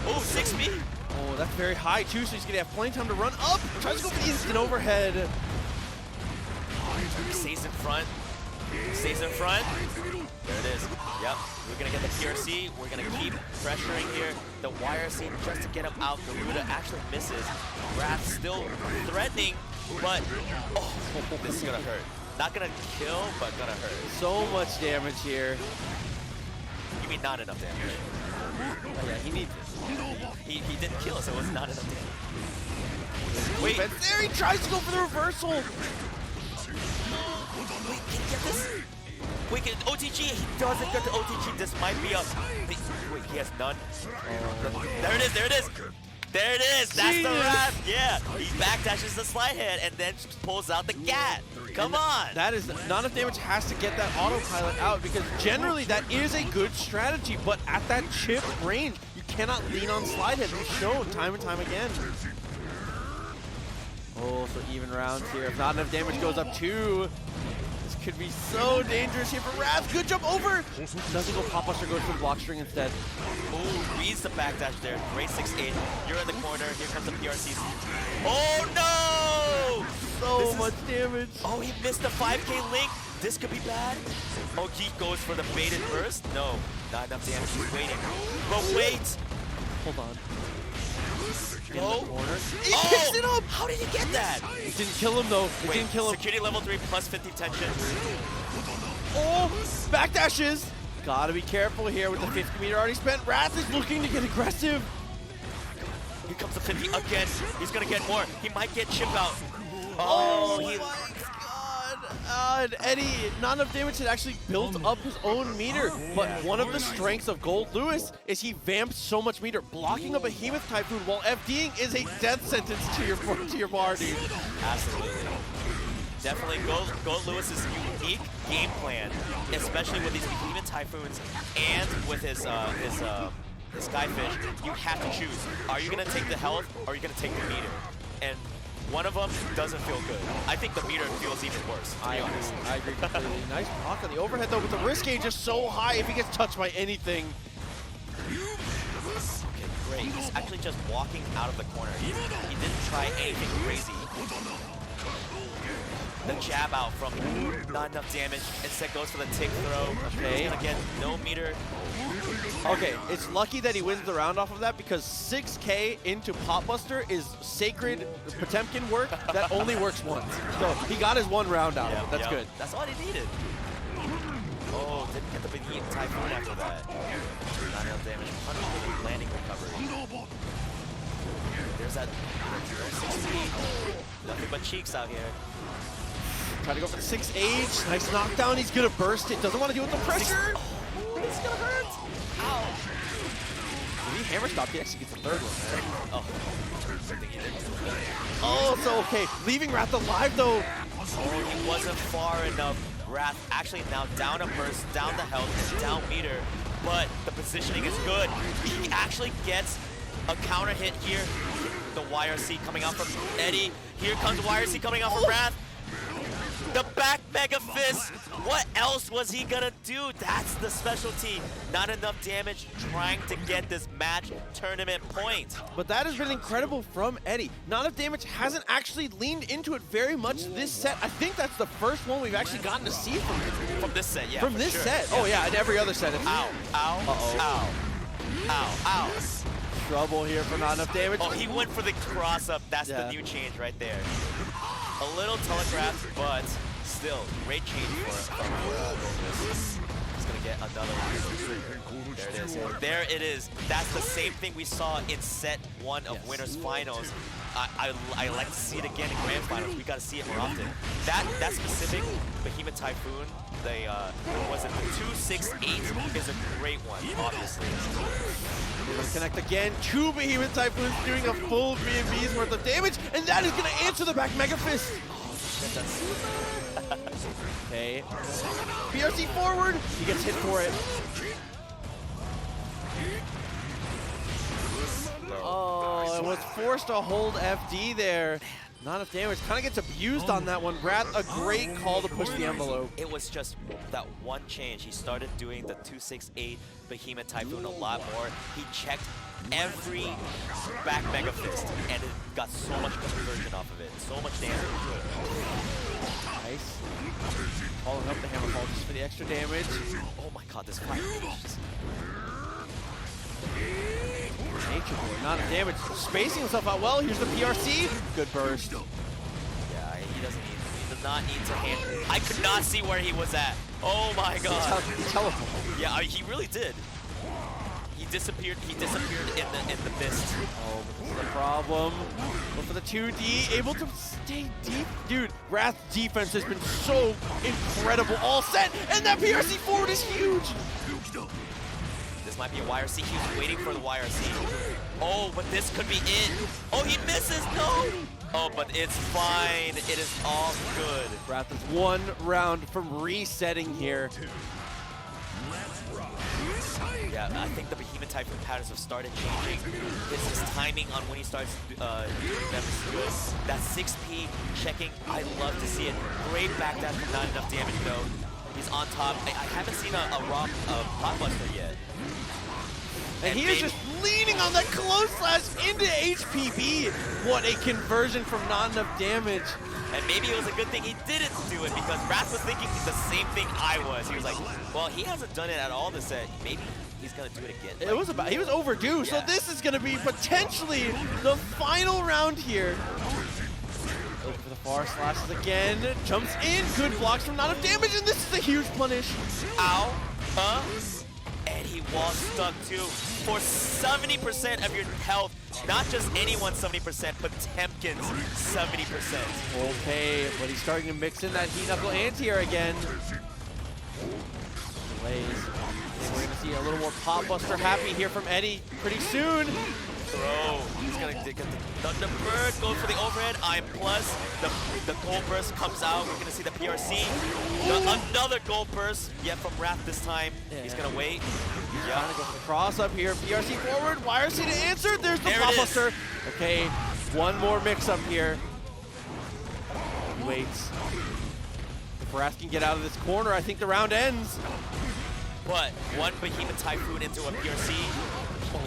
Oh, 6B. Oh, that's very high, too, so he's going to have plenty of time to run up. Tries to go for the instant overhead. Stays in front. Stays in front. There it is. Yep. We're going to get the PRC. We're going to keep pressuring here. The YRC just to get him out. Garuda actually misses. Rath still threatening, but oh, this is going to hurt. Not going to kill, but going to hurt. So much damage here. You mean not enough damage? Oh, yeah, he needs it. He didn't kill, so it was not enough damage. Wait. But there he tries to go for the reversal. Wait, can he get this? Wait, OTG, he doesn't get the OTG. This might be up. Wait, he has none. There it is, there it is. There it is, that's the Rath. Yeah, he backdashes the slide head and then pulls out the gat. Come on. That is, not enough damage has to get that autopilot out, because generally that is a good strategy, but at that chip range, you cannot lean on slide head. We've shown time and time again. Oh, so even rounds here. If not enough damage goes up 2. This could be so dangerous here for Rath. Good jump over. Doesn't go pop buster, goes for the block string instead. Oh, reads the backdash there. Great 6-8. You're in the corner. Here comes the PRCs. Oh no! So much damage. Oh, he missed the 5K link. This could be bad. Oh, he goes for the baited burst. No, not enough damage. He's waiting. But wait. Hold on. No. He picks it up. How did he get that? It didn't kill him though. It didn't kill him. Security level 3 plus 50 tension. Oh, backdashes. Gotta be careful here with the 50 meter already spent. Rath is looking to get aggressive. Here comes the 50 again. He's gonna get more. He might get Chipp out. Oh, he my God. And Eddie, not enough damage had actually built up his own meter. But one of the strengths of Goldlewis is he vamps so much meter. Blocking a Behemoth Typhoon while FDing is a death sentence to your party. Absolutely. Definitely Goldlewis's unique game plan, especially with these Behemoth Typhoons and with his Skyfish. You have to choose. Are you gonna take the health or are you gonna take the meter? And one of them doesn't feel good. I think the meter feels even worse, to be honest. I agree completely. Nice block on the overhead though, but the risk gauge is so high if he gets touched by anything. Okay, great. He's actually just walking out of the corner. He didn't try anything crazy. The jab out from not enough damage. Instead goes for the tick throw. Okay. He's gonna get no meter. Okay, it's lucky that he wins the round off of that because 6K into Pop Buster is sacred Potemkin work that only works once. So he got his 1 round out of it. That's good. That's all he needed. Oh, didn't get the big heat Typhoon after that. Not enough damage. Punish with a landing recovery. There's that 6-8. Nothing but cheeks out here. Trying to go for the 6H. Nice knockdown. He's gonna burst it. Doesn't want to deal with the pressure. It's gonna hurt. Ow. If he hammer stopped, he actually gets the 3rd one there. Oh, so okay. Leaving Rath alive though. Oh, he wasn't far enough. Rath actually now down a burst, down the health, and down meter. But the positioning is good. He actually gets a counter hit here. The YRC coming out from Eddie. Here comes the YRC coming out from Rath. The back Mega Fist. What else was he gonna do? That's the specialty. Not enough damage trying to get this match tournament point. But that has been incredible from Eddie. Not enough damage hasn't actually leaned into it very much this set. I think that's the first one we've actually gotten to see from him. From this set, yeah. From this set. Oh yeah, and every other set. Ow, ow, ow, ow, ow. Trouble here for not enough damage. Oh, he went for the cross up. That's the new change right there. A little telegraphed, but still, great change for Goldlewis. He's gonna get another one. There it is. There it is. That's the same thing we saw in set 1 of Winners Finals. I like to see it again in Grand Finals. We gotta see it more often. That specific Behemoth Typhoon, was it the 2-6-8 is a great one, obviously. We're gonna connect again. 2 Behemoth Typhoons doing a full B&B's worth of damage, and that is gonna answer the back Mega Fist. Okay. PRC forward. He gets hit for it. Oh, and was forced to hold FD there. Not enough damage. Kind of gets abused on that one. Rath, a great call to push the envelope. It was just that one change. He started doing the 2-6-8 Behemoth Typhoon a lot more. He checked every back Mega Fist, and it got so much conversion off of it. So much damage. Nice. Following up the hammer fall just for the extra damage. Oh my god, this fight is Nature Boy, not enough damage. Spacing himself out well. Here's the PRC. Good burst. Yeah, he does not need to handle. I could not see where he was at. Oh my god. He teleported. Yeah, he really did. He disappeared in the mist. Oh, but this is the problem. But for the 2D, able to stay deep. Dude, Rath's defense has been so incredible all set, and that PRC forward is huge. This might be a YRC. He was waiting for the YRC. Oh, but this could be it. Oh, he misses. No. Oh, but it's fine. It is all good. Rath is 1 round from resetting here. Yeah, I think the Behemoth Typhoon patterns have started changing. His timing on when he starts doing them is good. That 6P checking, I love to see it. Great back dash from not enough damage though. He's on top. I haven't seen a raw Blockbuster yet. And he is just leaning on that close slash into HPB. What a conversion from not enough damage. And maybe it was a good thing he didn't do it because Rath was thinking the same thing I was. He was like, well, he hasn't done it at all this set. Maybe he's going to do it again. It was he was overdue, Yeah. so this is going to be potentially the final round here. Looking for the far slashes again. Jumps in. Good blocks from not enough damage, and this is a huge punish. Ow. And he was stuck too. For 70% of your health, not just anyone's 70%, but Potemkin's 70%. Okay, but he's starting to mix in that heat knuckle anti-air again. Delays. We're going to see a little more pop buster happy here from Eddie pretty soon. Throw. He's gonna get the Thunderbird, goes for the overhead. I'm plus. The gold burst comes out. We're gonna see the PRC. Another gold burst, yet from Rath this time. Yeah. He's gonna wait. Trying to go for the cross up here. PRC forward. YRC to answer. There's the There pop it is. buster. Okay, one more mix up here. He waits. If Rath can get out of this corner, I think the round ends. But one Behemoth Typhoon into a PRC.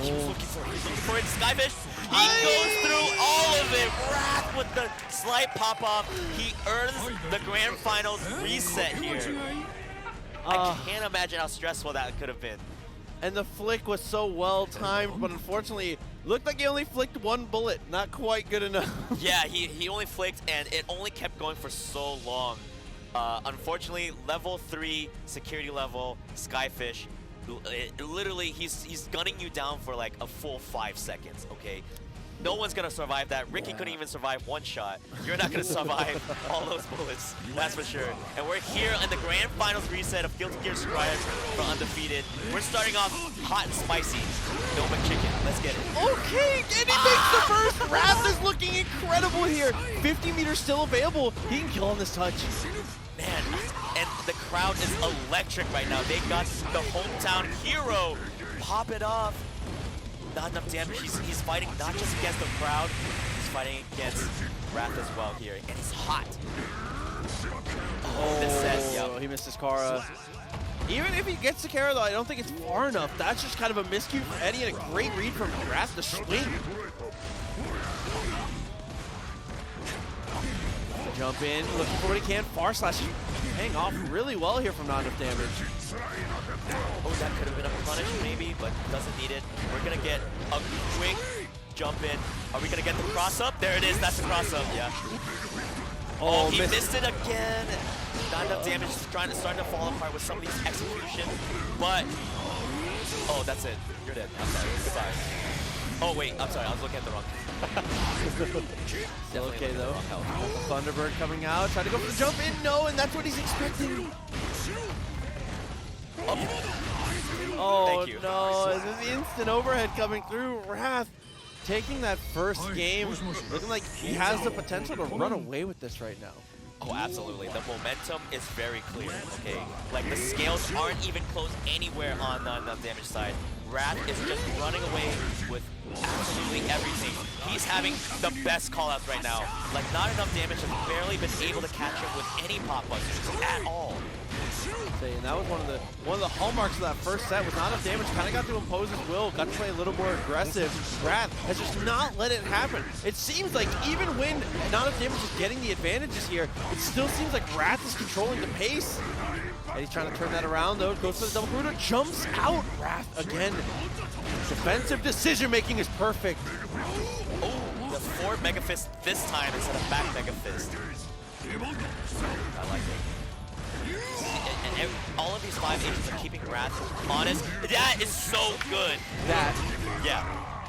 He's looking for it. Skyfish. He goes through all of it. Rath with the slight pop off. He earns the grand finals reset here. I can't imagine how stressful that could have been. And the flick was so well timed, but unfortunately, looked like he only flicked one bullet. Not quite good enough. Yeah, he only flicked, and it only kept going for so long. Unfortunately, level 3 security level Skyfish. Literally, he's gunning you down for like a full 5 seconds, okay? No one's gonna survive that. Ricky couldn't even survive one shot. You're not gonna survive all those bullets, that's for sure. And we're here in the grand finals reset of Guilty Gear Strive for Undefeated. We're starting off hot and spicy. No McChicken, let's get it. Okay, and he makes the first. Rath is looking incredible here. 50 meters still available. He can kill on this touch. Man, and the crowd is electric right now. They got the hometown hero pop it off. Not enough damage. He's fighting not just against the crowd, he's fighting against Rath as well here. And he's hot. Oh, This set, yep. he missed his Kara. Even if he gets the Kara, though, I don't think it's far enough. That's just kind of a miscue for Eddie and a great read from Rath to swing. Jump in, looking for what he can. Far slash, paying off really well here from not enough damage. Oh, that could have been a punish maybe, but doesn't need it. We're gonna get a quick jump in. Are we gonna get the cross up? There it is, that's the cross up, yeah. Oh, he missed it again. Not enough damage, starting to fall apart with some of these execution. But, oh, that's it. You're dead. I'm sorry, goodbye. Oh wait, I'm sorry, I was looking at the wrong thing. Still okay though. Thunderbird coming out, trying to go for the jump in, no, and that's what he's expecting. Oh Thank you. no, this is the instant overhead coming through. Rath taking that first game, looking like he has the potential to run away with this right now. Oh, absolutely. The momentum is very clear, okay? Like, the scales aren't even close anywhere on the damage side. Rath is just running away with absolutely everything. He's having the best callouts right now. Like, not enough damage, has barely been able to catch him with any pop busters at all. And that was one of the hallmarks of that first set was not enough damage. Kind of got to impose his will, got to play a little more aggressive. Rath has just not let it happen. It seems like even when not enough damage is getting the advantages here, it still seems like Rath is controlling the pace. And he's trying to turn that around though. Goes for the double Kuruda, jumps out. Rath again. Defensive decision making is perfect. Oh, the forward Mega Fist this time instead of back Mega Fist. I like it. And all of these 5 agents are keeping Rath honest. That is so good. That. Yeah.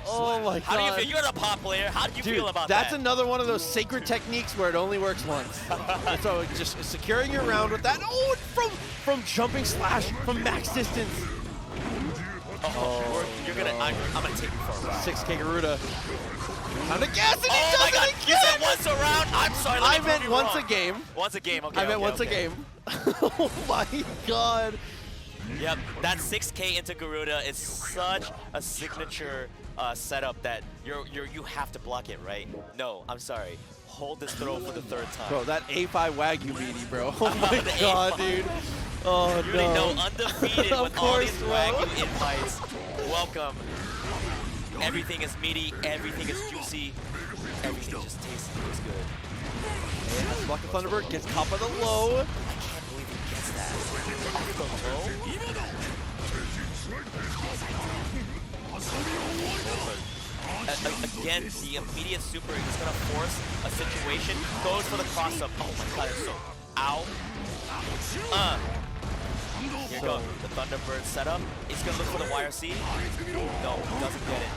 Oh my god. How do you feel? You're the pop player. How do you feel about that? That's another one of those sacred techniques where it only works once. So just securing your round with that. Oh, from jumping slash from max distance. You're gonna. I'm gonna take you for a ride. 6K Garuda. Time to gas, and he Oh does my god! it You again! said once a round. I'm sorry. I meant once a game. Once a game. Okay. I meant once a game. Oh my god. Yep, that 6K into Garuda is such a signature setup that you have to block it, right? No, I'm sorry. Hold this throw for the 3rd time. Bro, that A5 Wagyu meaty, bro. Oh my god, dude. Oh you no. already know, undefeated Of with all course, these bro. Wagyu invites. Welcome. Everything is meaty, everything is juicy, everything just tastes good. And has to block the Thunderbird, gets caught by the low. I can't believe he gets that. Off the low? Again, the immediate super is going to force a situation, goes for the cross-up. Oh my god, it's so... Ow. Here goes the Thunderbird setup. He's going to look for the YRC. No, he doesn't get it.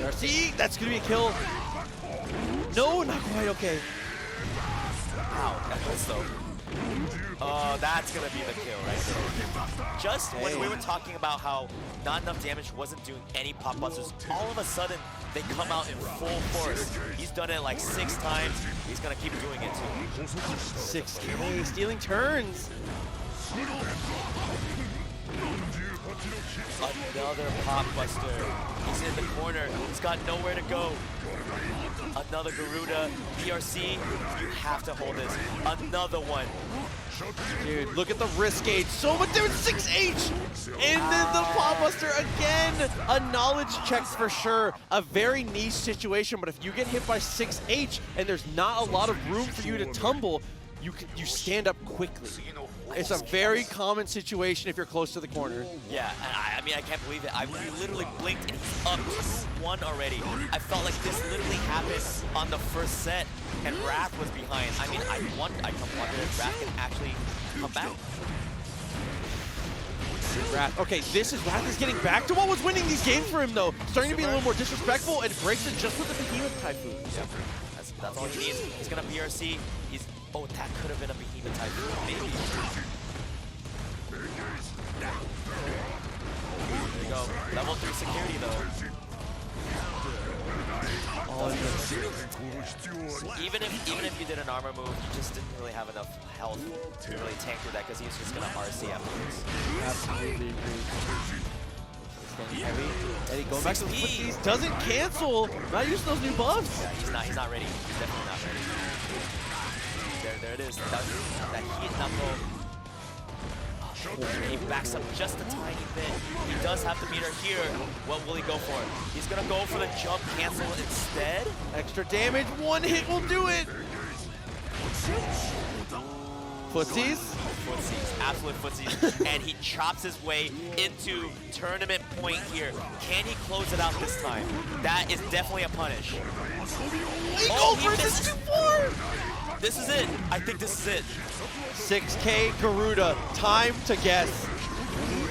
YRC, that's going to be a kill. No, not quite okay. Ow, that hurts though. Oh, that's gonna be the kill right there. Just when we were talking about how not enough damage wasn't doing any pop busters, all of a sudden they come out in full force. He's done it like 6 times. He's gonna keep doing it too. 6K, stealing turns. Another pop buster. He's in the corner. He's got nowhere to go. Another Garuda. BRC, you have to hold this. Another one. Dude, look at the risk gauge. So much damage, 6H! And then the pop buster again. A knowledge check for sure. A very niche situation, but if you get hit by 6H and there's not a lot of room for you to tumble, you stand up quickly. It's a very common situation if you're close to the corner. Yeah, and I mean, I can't believe it. We literally blinked and he's up 2-1 already. I felt like this literally happened on the first set and Rath was behind. I mean, I wonder if Rath can actually come back. Rath, okay, Rath is getting back to what was winning these games for him though. Starting to be a little more disrespectful and breaks it just with the Behemoth Typhoon. Yep. That's all he needs. He's gonna BRC. Oh, that could have been a Behemoth Typhoon, maybe. There you go. Level 3 security though. Even if you did an armor move, you just didn't really have enough health to really tank through that because he was just gonna RC afterwards. Absolutely agree. Standing heavy. Eddie going back to the footsies. Doesn't cancel. Not using those new buffs. Yeah, he's not ready. He's definitely not ready. There it is. That heat knuckle. He backs up just a tiny bit. He does have the meter here. What will he go for? He's gonna go for the jump cancel instead. Extra damage. One hit will do it. Footsies. Footsies, absolute footsies. And he chops his way into tournament point here. Can he close it out this time? That is definitely a punish. Oh, he misses 2-4. This is it. I think this is it. 6K Garuda, time to guess.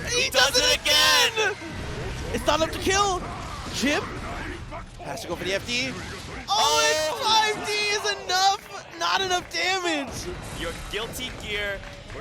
He does it again! It's not enough to kill. Chipp has to go for the FD. Oh, and 5D is enough. Not enough damage. Your guilty gear